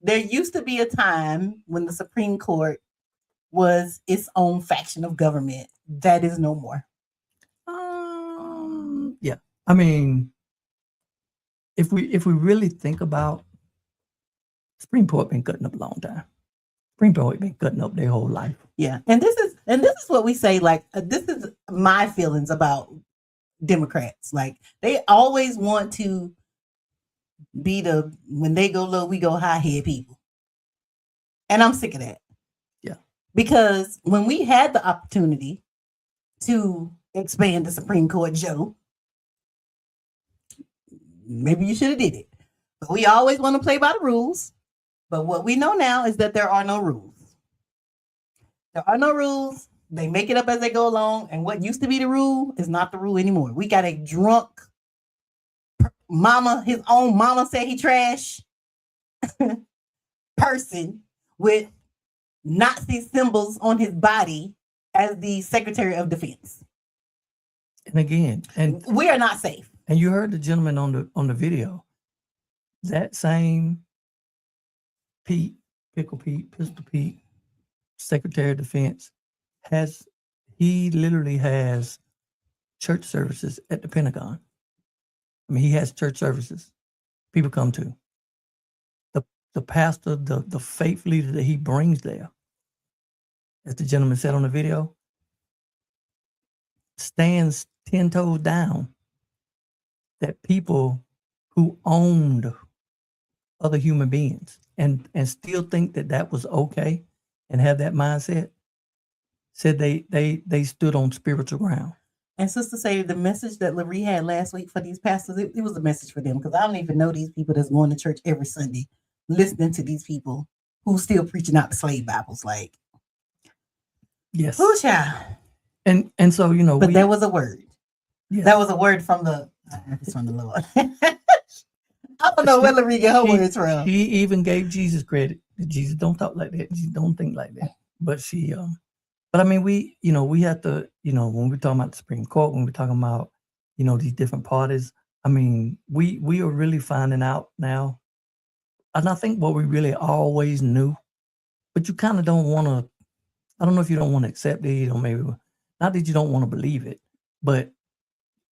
There used to be a time when the Supreme Court was its own faction of government. That is no more. Yeah, I mean, if we really think about Supreme Court, been cutting up a long time. Supreme Court been cutting up their whole life. Yeah, and this is what we say. Like this is my feelings about Democrats. Like they always want to be when they go low, we go high head people. And I'm sick of that. Yeah. Because when we had the opportunity to expand the Supreme Court, Joe, maybe you should have did it. But we always want to play by the rules. But what we know now is that there are no rules. There are no rules. They make it up as they go along. And what used to be the rule is not the rule anymore. We got a drunk mama, his own mama said he trash person with Nazi symbols on his body as the Secretary of Defense. And again, and we are not safe. And you heard the gentleman on the video. That same Pistol Pete, Secretary of Defense, he literally has church services at the Pentagon. I mean, he has church services people come to. The pastor, the faith leader that he brings there, as the gentleman said on the video, stands 10 toes down that people who owned other human beings and still think that was okay and have that mindset, said they stood on spiritual ground. And Sister say the message that Loree had last week for these pastors, it was a message for them, because I don't even know these people that's going to church every Sunday, listening to these people who still preaching out the slave Bibles. Like, yes, who child? And so but there was a word. Yeah. That was a word from the Lord. I don't know where Loree get her words from. He even gave Jesus credit. Jesus don't talk like that. Jesus don't think like that. But but I mean, we have to, when we're talking about the Supreme Court, when we're talking about, these different parties, I mean, we are really finding out now. And I think what we really always knew, but you kind of don't want to, I don't know if you don't want to accept it, or maybe, not that you don't want to believe it, but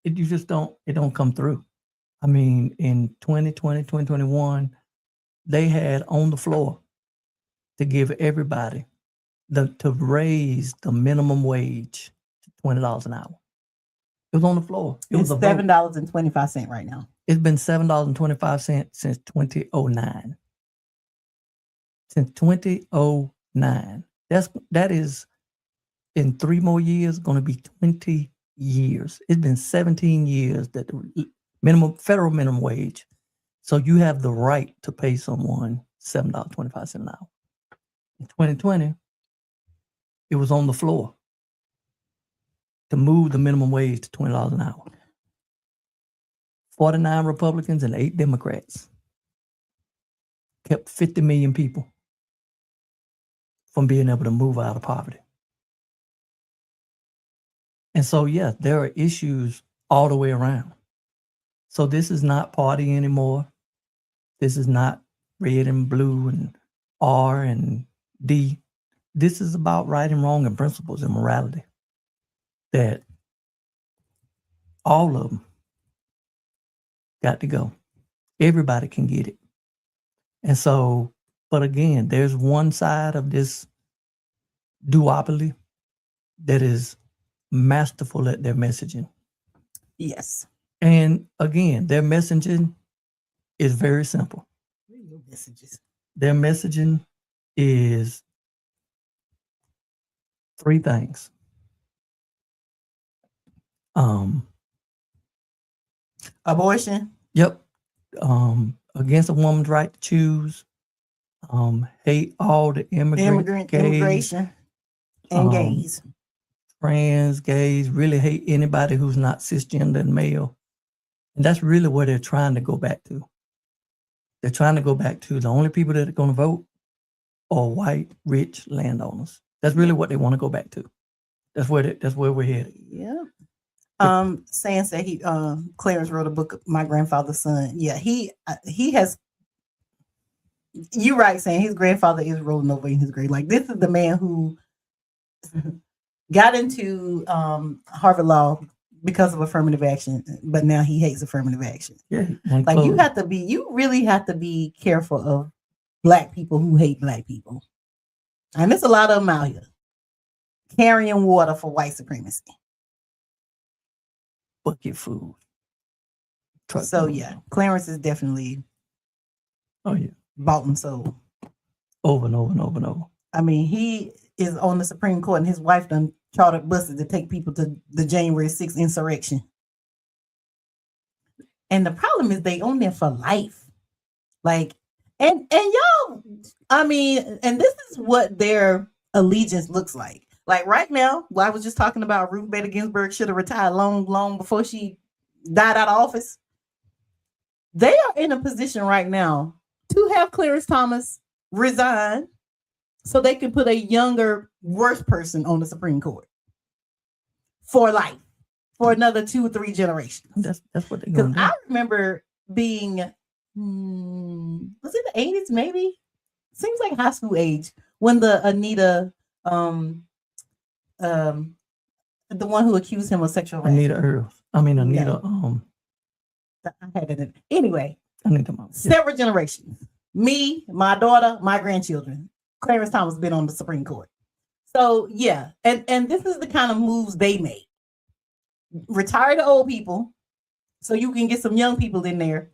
it don't come through. I mean, in 2020, 2021, they had on the floor to give everybody to raise the minimum wage to $20 an hour. It was on the floor. It's $7.25 right now. It's been $7.25 since 2009. Since 2009. That is, in 3 more years, going to be 20 years. It's been 17 years that federal minimum wage. So you have the right to pay someone $7.25 an hour. In 2020, it was on the floor to move the minimum wage to $20 an hour. 49 Republicans and 8 Democrats kept 50 million people from being able to move out of poverty. And so, yeah, there are issues all the way around. So this is not party anymore. This is not red and blue and R and D. This is about right and wrong and principles and morality that all of them got to go. Everybody can get it. And so, but again, there's one side of this duopoly that is masterful at their messaging. Yes. And again, their messaging is very simple. Radio messages. Their messaging is 3 things. Abortion. Yep. Against a woman's right to choose. Hate all the Immigration and gays. Trans, gays, really hate anybody who's not cisgender and male. And that's really where they're trying to go back to. They're trying to go back to the only people that are going to vote are white, rich landowners. That's really what they want to go back to. That's where we're headed. Yeah. Sam said Clarence wrote a book, My Grandfather's Son. Yeah, he has. You're right, Sam. His grandfather is rolling over in his grave. Like, this is the man who got into Harvard Law because of affirmative action, but now he hates affirmative action. Yeah, like you really have to be careful of Black people who hate Black people, and there's a lot of them out here carrying water for white supremacy. Bucket food. So yeah, Clarence is definitely bought and sold over and over and over and over. I mean, he is on the Supreme Court, and his wife done chartered buses to take people to the January 6th insurrection. And the problem is they own there for life. Like, and y'all, I mean, and this is what their allegiance looks like. Like right now, well, I was just talking about Ruth Bader Ginsburg should have retired long before she died out of office. They are in a position right now to have Clarence Thomas resign so they can put a younger, worse person on the Supreme Court for life, for another 2 or 3 generations. That's what they're going to do. I remember being, was it the 80s maybe? Seems like high school age when the Anita, the one who accused him of sexual harassment. Anita. I had it. Anyway, Anita, several generations. Me, my daughter, my grandchildren. Clarence Thomas been on the Supreme Court. So yeah, and this is the kind of moves they make. Retire the old people so you can get some young people in there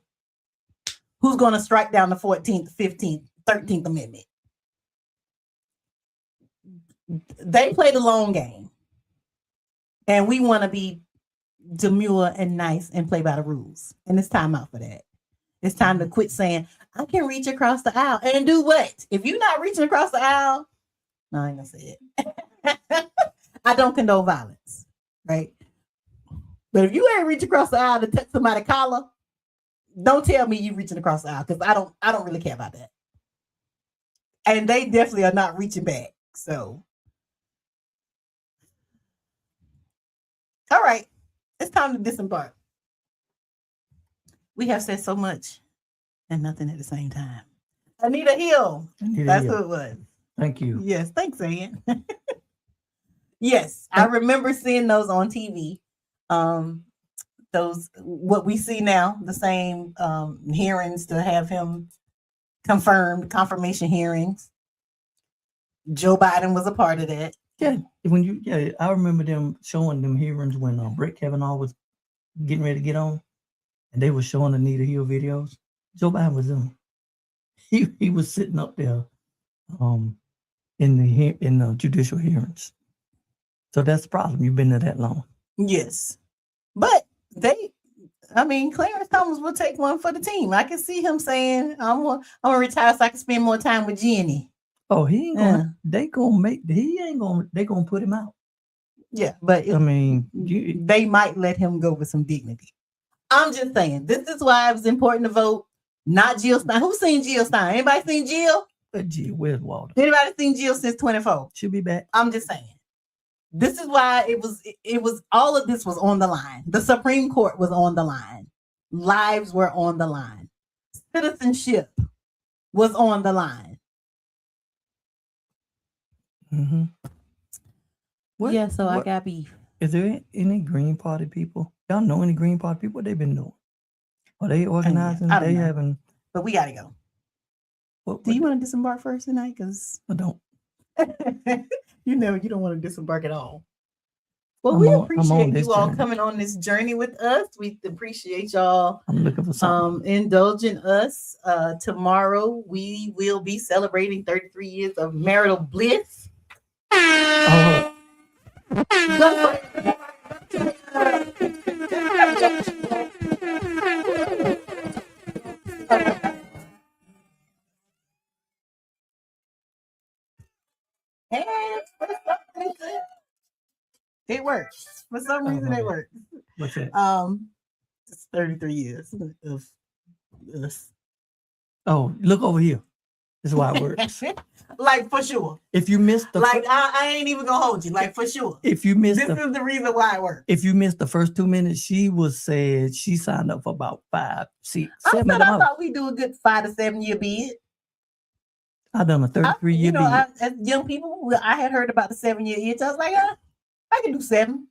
who's going to strike down the 14th, 15th, 13th Amendment. They play the long game. And we want to be demure and nice and play by the rules. And it's time out for that. It's time to quit saying, I can reach across the aisle. And do what? If you're not reaching across the aisle, no, I ain't gonna say it. I don't condone violence, right? But if you ain't reaching across the aisle to touch somebody's collar, don't tell me you reaching across the aisle, because I don't really care about that. And they definitely are not reaching back. So, all right, it's time to disembark. We have said so much and nothing at the same time. Anita Hill. That's who it was. Thank you. Yes, thanks, Ann. Yes, I remember seeing those on TV. Those, what we see now, the same hearings to have him confirmed, confirmation hearings. Joe Biden was a part of that. Yeah, I remember them showing them hearings when Brett Kavanaugh was getting ready to get on, and they were showing Anita Hill videos. Joe Biden was in. He was sitting up there, in the judicial hearings. So that's the problem. You've been there that long. Yes, but they, I mean, Clarence Thomas will take one for the team. I can see him saying, I'm gonna retire so I can spend more time with Jenny. Oh, he ain't gonna. They ain't gonna. They gonna put him out. Yeah, but I mean, they might let him go with some dignity. I'm just saying, this is why it was important to vote, not Jill Stein. Who's seen Jill Stein? Anybody seen Jill? Where's Walter? Anybody seen Jill since 24? She'll be back. I'm just saying. This is why it was all of this was on the line. The Supreme Court was on the line. Lives were on the line. Citizenship was on the line. Mm-hmm. Yeah, so I got beef. Is there any Green Party people? Y'all know any Green Party people? What they been doing? Are they organizing? I don't know. Having. But we gotta go. Do you want to disembark first tonight? Because I don't. you don't want to disembark at all. Well, we appreciate you all coming on this journey with us. We appreciate y'all indulging us. Tomorrow we will be celebrating 33 years of marital bliss. And for some reason, it works. For some reason, it works. What's that? It's 33 years of us. Oh, look over here. This is why it works. Like for sure. If you missed the I ain't even gonna hold you. Like for sure. If you missed this is the reason why it works. If you missed the first 2 minutes, she said she signed up for about 5, 6, 7. I thought we do a good 5 to 7 year bid. I've done a 33-year bid. As young people, I had heard about the 7-year itch. I was like, I can do 7.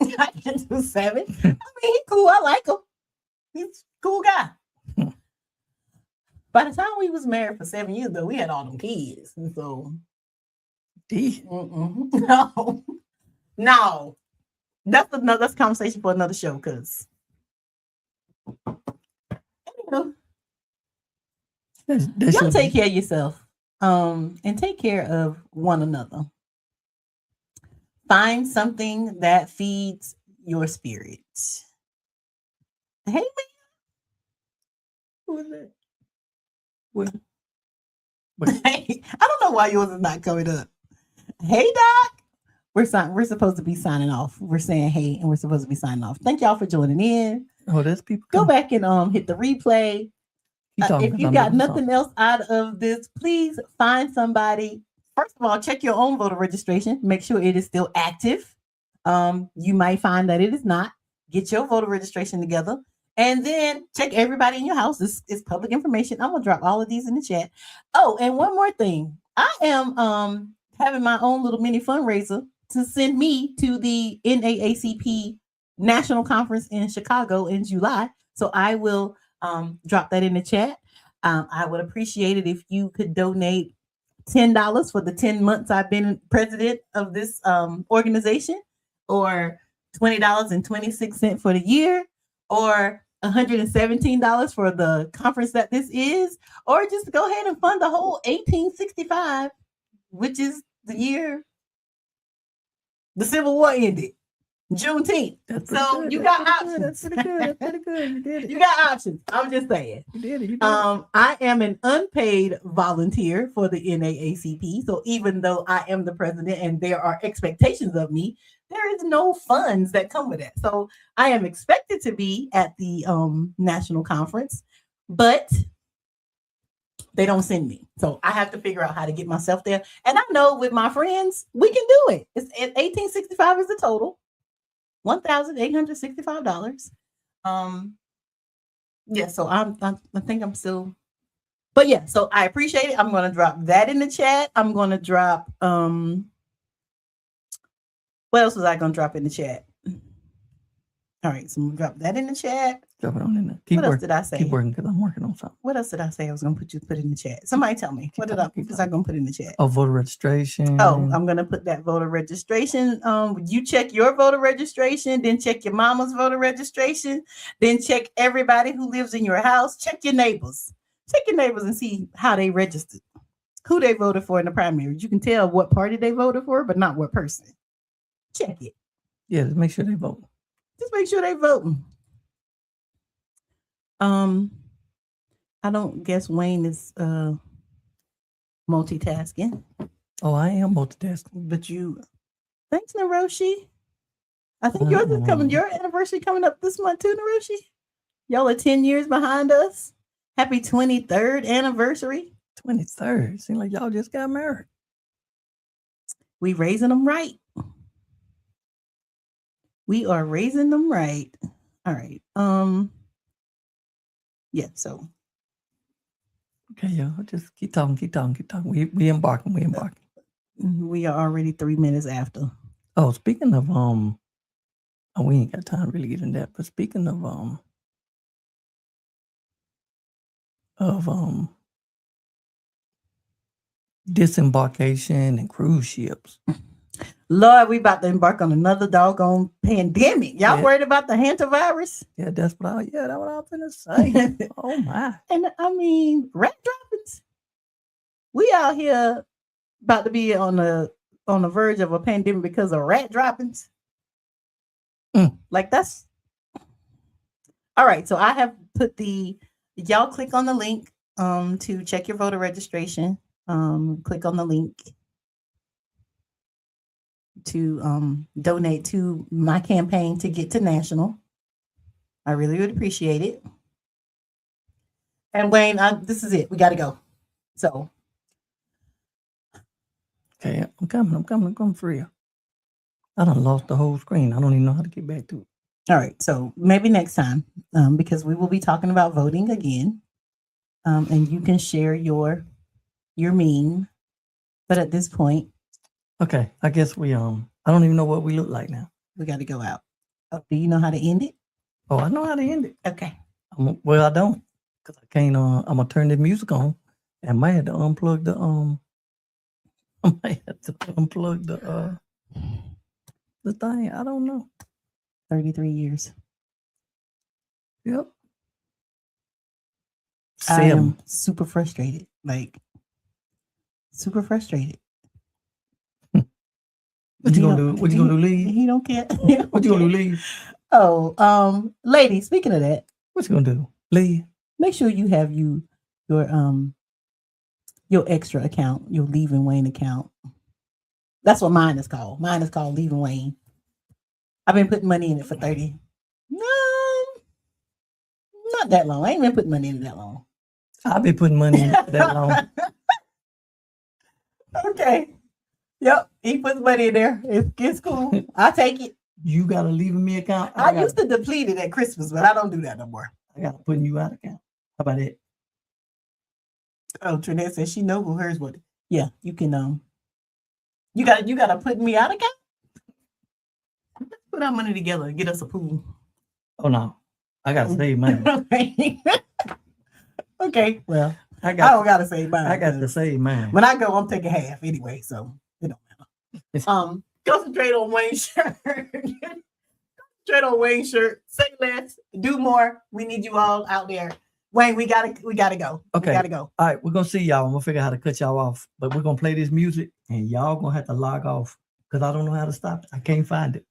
I can do 7. I mean, he's cool. I like him. He's a cool guy. By the time we was married for 7 years, though, we had all them kids, and so no, that's a conversation for another show. Cause y'all take care of yourself, and take care of one another. Find something that feeds your spirit. Hey, man, who is that? Hey, I don't know why yours is not coming up. Hey, Doc. We're supposed to be signing off. We're saying hey, and we're supposed to be signing off. Thank y'all for joining in. Oh, there's people. Go back and hit the replay. If you got nothing else out of this, please find somebody. First of all, check your own voter registration. Make sure it is still active. You might find that it is not. Get your voter registration together. And then check everybody in your house. This is public information. I'm gonna drop all of these in the chat. Oh, and one more thing. I am having my own little mini fundraiser to send me to the NAACP National Conference in Chicago in July. So I will drop that in the chat. I would appreciate it if you could donate $10 for the 10 months I've been president of this organization, or $20.26 for the year, or $117 for the conference that this is, or just go ahead and fund the whole 1865, which is the year the Civil War ended, Juneteenth. So you got options. That's pretty good. You did it. You got options. I'm just saying. You did it. I am an unpaid volunteer for the NAACP. So even though I am the president and there are expectations of me, there is no funds that come with that. So I am expected to be at the national conference, but they don't send me. So I have to figure out how to get myself there. And I know with my friends, we can do it. It's $1,865 is the total. $1,865. Yeah, so I think I'm still, but yeah, so I appreciate it. I'm gonna drop that in the chat. I'm gonna drop what else was I gonna drop in the chat? All right, so I'm gonna drop that in the chat. Drop it on in there. What else did I say? Keep working, because I'm working on something. What else did I say I was gonna put in the chat? Somebody tell me. What was I gonna put in the chat? Oh, voter registration. Oh, I'm gonna put that voter registration. You check your voter registration, then check your mama's voter registration, then check everybody who lives in your house. Check your neighbors. Check your neighbors and see how they registered, who they voted for in the primaries. You can tell what party they voted for, but not what person. Check it. Yeah, just make sure they vote. Just make sure they voting. I don't guess Wayne is multitasking, Oh, I am multitasking. but you. Thanks, Naroshi. I think yours is coming. Your anniversary coming up this month too, Naroshi. Y'all are 10 years behind us. Happy 23rd anniversary. 23rd. Seems like y'all just got married. We raising them right. We are raising them right. All right. Yeah, so. Okay, y'all. Just keep talking. We embarking. We are already 3 minutes after. Oh, speaking of we ain't got time to really get in that, but speaking of disembarkation and cruise ships. Lord, we about to embark on another doggone pandemic. Y'all worried about the hantavirus? Yeah, that's what I was gonna say. Oh my. And I mean, rat droppings. We out here about to be on the verge of a pandemic because of rat droppings. Like that's all right. So I have put y'all click on the link to check your voter registration. Click on the link to donate to my campaign to get to national. I really would appreciate it. And Wayne, this is it. We got to go. So. Okay, I'm coming for you. I done lost the whole screen. I don't even know how to get back to it. All right, so maybe next time, because we will be talking about voting again, and you can share your meme. But at this point, okay, I guess we I don't even know what we look like now. We got to go out. Oh, do you know how to end it? Oh, I know how to end it. Okay. Well, I don't, because I can't. I'm gonna turn the music on, and I might have to unplug the I might have to unplug the thing. I don't know. 33 years. Yep. I am super frustrated. Like, super frustrated. What you gonna do? What you gonna do? Leave? He don't care. What you gonna do? Leave? Oh, lady. Speaking of that, what you gonna do? Leave? Make sure you have your extra account, your Leaving Wayne account. That's what mine is called. Mine is called Leaving Wayne. I've been putting money in it for 30. No, not that long. I ain't been putting money in it that long. I've been putting money in it that long. Okay. Yep. He puts money in there. It's cool. I'll take it. You got a Leaving Me account? I used to deplete it at Christmas, but I don't do that no more. I got to put you out account. How about it? Oh, Trinette says she know who hers was. Yeah, you can you gotta put me out account. Let's put our money together and get us a pool. Oh no. I gotta save money. Okay. Well, I don't gotta save mine. I got to save mine. When I go, I'm taking half anyway, so it don't matter. Concentrate on Wayne's shirt. Concentrate on Wayne's shirt. Say less, do more. We need you all out there. Wayne, we gotta go. Okay. We gotta go. All right, we're gonna see y'all. I'm gonna figure out how to cut y'all off, but we're gonna play this music and y'all gonna have to log off because I don't know how to stop it. I can't find it.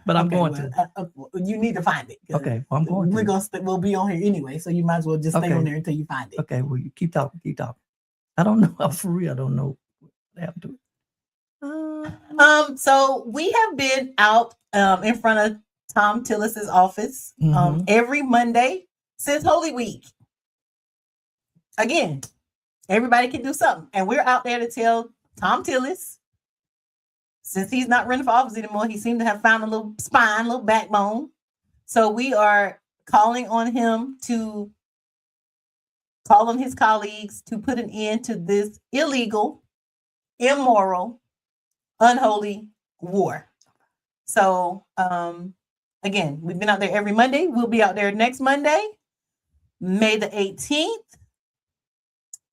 but I'm going to. You need to find it. Okay, well, I'm going to. We'll be on here anyway, so you might as well just stay on there until you find it. Okay, well, you keep talking. I don't know. For real, I don't know what happened to it. So we have been out in front of Tom Tillis's office every Monday since Holy Week. Again, everybody can do something. And we're out there to tell Tom Tillis, since he's not running for office anymore, he seemed to have found a little spine, a little backbone. So we are calling on him to call on his colleagues to put an end to this illegal, immoral, unholy war. So, again, we've been out there every Monday. We'll be out there next Monday, May the 18th.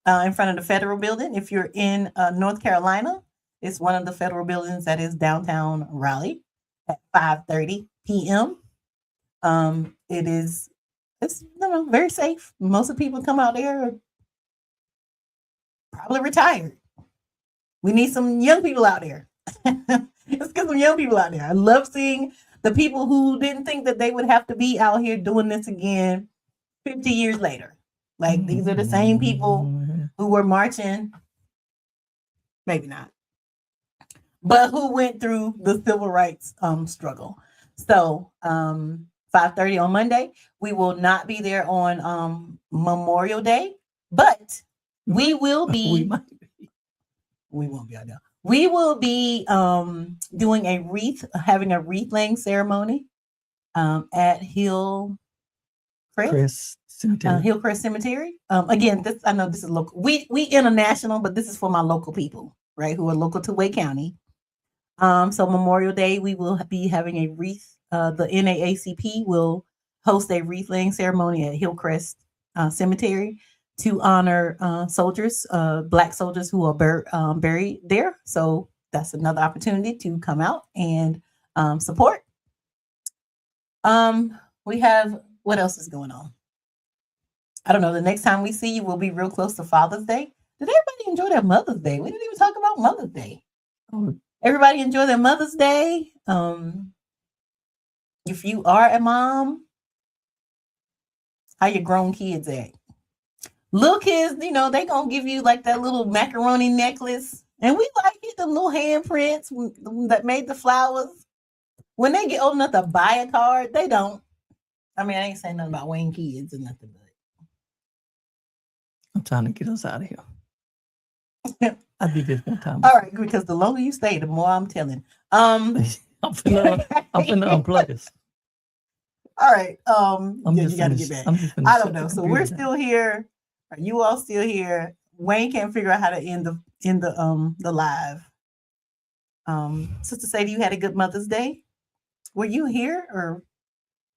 In front of the federal building. If you're in North Carolina, it's one of the federal buildings that is downtown Raleigh at 5:30 p.m. It's very safe. Most of the people come out there are probably retired. We need some young people out there. Let's get some young people out there. I love seeing the people who didn't think that they would have to be out here doing this again 50 years later. Like these are the same people who were marching, maybe not, but who went through the civil rights struggle. So 5:30 on Monday. We will not be there on Memorial Day, but we will be. We won't be out there. We will be doing having a wreath laying ceremony at Hillcrest Cemetery. Hillcrest Cemetery. Again, I know this is local. We international, but this is for my local people, right? Who are local to Wake County. So Memorial Day, we will be having a wreath. The NAACP will host a wreath laying ceremony at Hillcrest Cemetery to honor soldiers, Black soldiers who are buried there. So that's another opportunity to come out and support. We have, what else is going on? I don't know. The next time we see you, we'll be real close to Father's Day. Did everybody enjoy their Mother's Day? We didn't even talk about Mother's Day. Everybody enjoy their Mother's Day. If you are a mom, how your grown kids act? Little kids, they gonna give you like that little macaroni necklace, and we like it. The little handprints that made the flowers. When they get old enough to buy a card, they don't. I mean, I ain't saying nothing about Wayne kids or nothing, but I'm trying to get us out of here. I'll be this one time. All right, because the longer you stay, the more I'm telling. I'm finna unplug us. All right. You got to get back. I don't know. So we're still here. Are you all still here? Wayne can't figure out how to end the live. Sister Sadie, you had a good Mother's Day. Were you here or?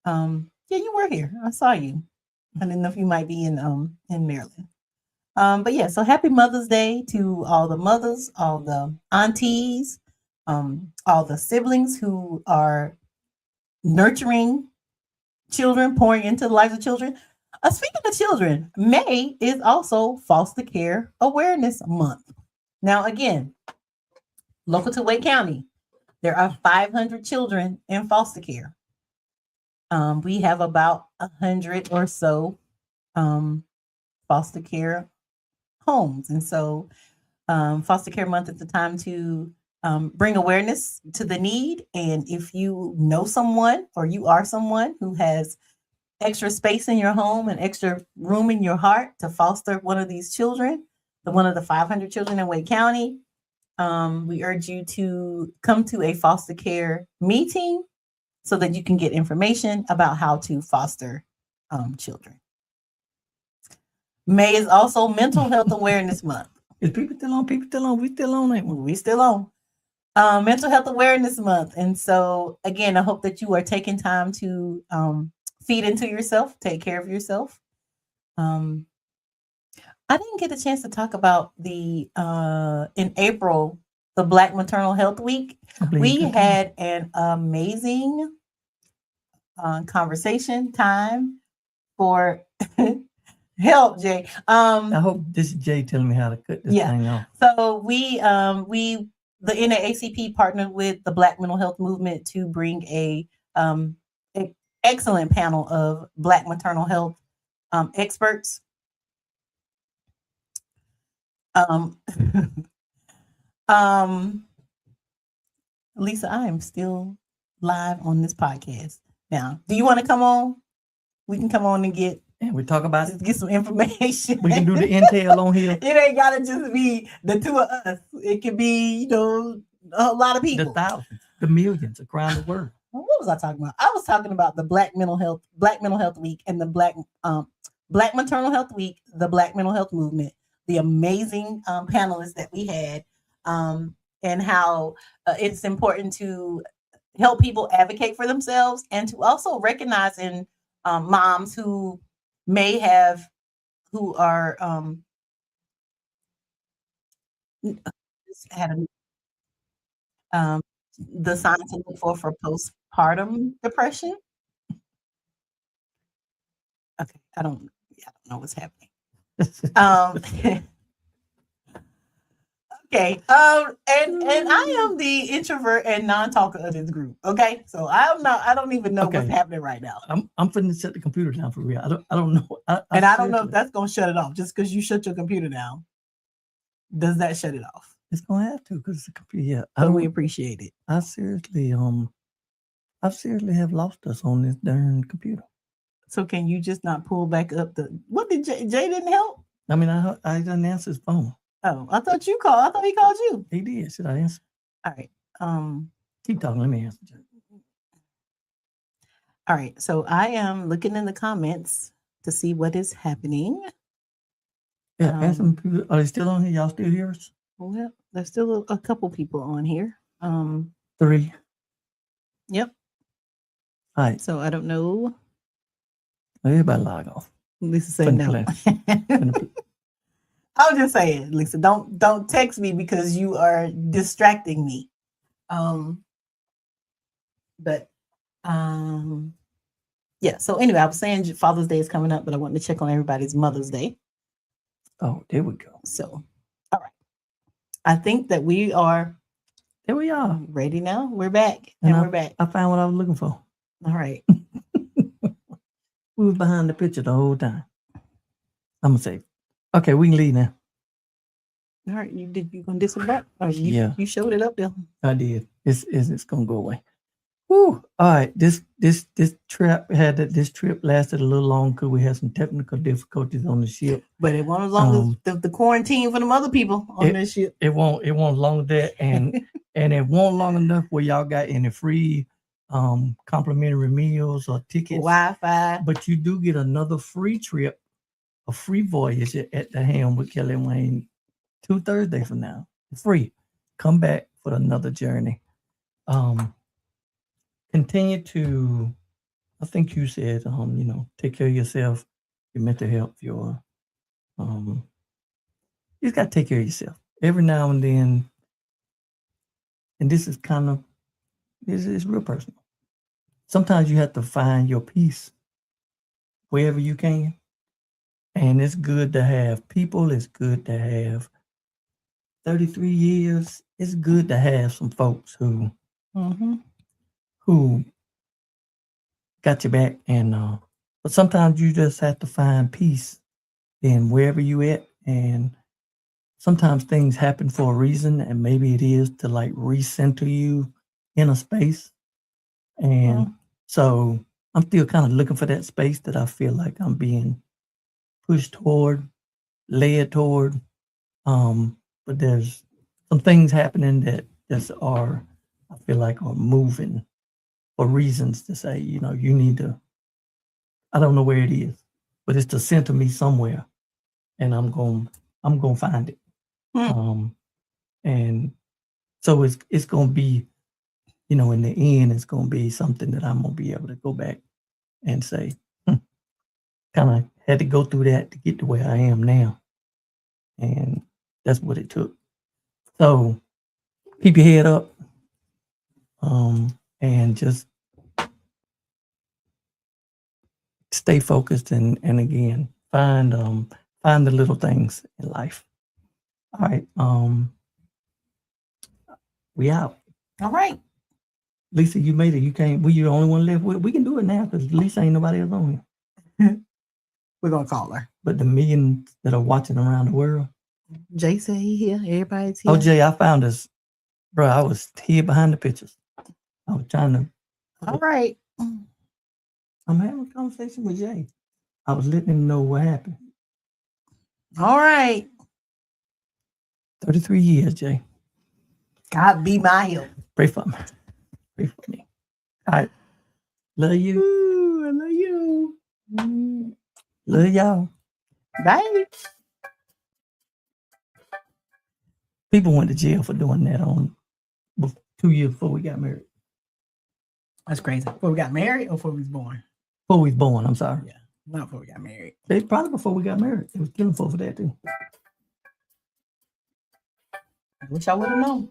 Yeah, you were here. I saw you. I didn't know if you might be in Maryland. But yeah, so happy Mother's Day to all the mothers, all the aunties, all the siblings who are nurturing children, pouring into the lives of children. Speaking of children, May is also Foster Care Awareness Month. Now, again, local to Wake County, there are 500 children in foster care. We have about 100 or so foster care homes. And so Foster Care Month is the time to bring awareness to the need. And if you know someone or you are someone who has extra space in your home and extra room in your heart to foster one of these children, one of the 500 children in Wake County, we urge you to come to a foster care meeting so that you can get information about how to foster children. May is also Mental Health Awareness Month. Is people still on? People still on? We still on that one. We still on. Mental Health Awareness Month. And so, again, I hope that you are taking time to feed into yourself, take care of yourself. I didn't get a chance to talk about in April, the Black Maternal Health Week. We had an amazing conversation time for help, Jay. I hope this is Jay telling me how to cut this thing off. So the NAACP partnered with the Black Mental Health Movement to bring a excellent panel of Black maternal health experts. Lisa, I am still live on this podcast. Now, do you want to come on? We can come on and get some information. We can do the intel on here. It ain't gotta just be the two of us. It can be, a lot of people. The thousands, the millions around the world. What was I talking about? I was talking about the Black Mental Health Week and the Black Maternal Health Week, the Black Mental Health Movement, the amazing panelists that we had, and how it's important to help people advocate for themselves and to also recognize in moms who are had the signs to look for postpartum depression. Okay, I don't know what's happening. Okay. And I am the introvert and non-talker of this group. Okay. So I don't even know what's Okay. happening right now. I'm finna set the computer down for real. I don't know. I don't know if that's gonna shut it off. Just because you shut your computer down, does that shut it off? It's gonna have to because it's a computer. Yeah. So we appreciate it. I seriously have lost us on this darn computer. So can you just not pull back up what did Jay didn't help? I mean, I didn't answer his phone. Oh, I thought you called. I thought he called you. He did. Should I answer? All right. Keep talking. Let me answer. All right. So I am looking in the comments to see what is happening. Yeah, ask some people. Are they still on here? Y'all still hear us? Well, there's still a couple people on here. 3. Yep. All right. So I don't know. Everybody log off. Lisa said no. I was just saying, Lisa, don't text me because you are distracting me. Yeah. So anyway, I was saying Father's Day is coming up, but I wanted to check on everybody's Mother's Day. Oh, there we go. So, all right. I think that we are. There we are. Ready now. We're back, and we're back. I found what I was looking for. All right. We was behind the picture the whole time. I'm gonna say, okay, we can leave now. All right, you gonna disembark? Or Yeah, you showed it up there. I did. It's gonna go away. Woo! All right, this trip lasted a little long because we had some technical difficulties on the ship. But it won't as long as the quarantine for them other people on this ship. It won't long as that, and and it won't long enough where y'all got any free complimentary meals or tickets, Wi-Fi. But you do get another free trip, a free voyage at the Helm with Kelli and Wayne 2 Thursdays from now. Free. Come back for another journey. Continue to, I think you said, take care of yourself, your mental health, your you just gotta take care of yourself every now and then. And this is it's real personal. Sometimes you have to find your peace wherever you can. And it's good to have people. It's good to have 33 years. It's good to have some folks who got your back. And but sometimes you just have to find peace in wherever you at. And sometimes things happen for a reason, and maybe it is to like recenter you in a space. And so I'm still kind of looking for that space that I feel like I'm being pushed toward, led toward. But there's some things happening that I feel like are moving for reasons to say, you need to, I don't know where it is, but it's to center me somewhere, and I'm going to find it. And so it's going to be, in the end, it's going to be something that I'm going to be able to go back and say, kind of had to go through that to get to where I am now. And that's what it took. So keep your head up, and just stay focused. And again, find the little things in life. All right. We out. All right. Lisa, you made it. You can't. We the only one left. We can do it now because Lisa ain't nobody else on here. We're gonna call her. But the millions that are watching around the world. Jay said he here. Everybody's here. Oh, Jay, I found us, bro. I was here behind the pictures. I was trying to. All right. I'm having a conversation with Jay. I was letting him know what happened. All right. 33 years, Jay. God be my help. Pray for me. Pray for me. All right. Love you. Ooh, I love you. Love y'all. Bye. People went to jail for doing that 2 years before we got married. That's crazy. Before we got married or before we was born? Before we was born, I'm sorry. Yeah, not before we got married. They probably before we got married. They was killing folks for that too. I wish I would have known.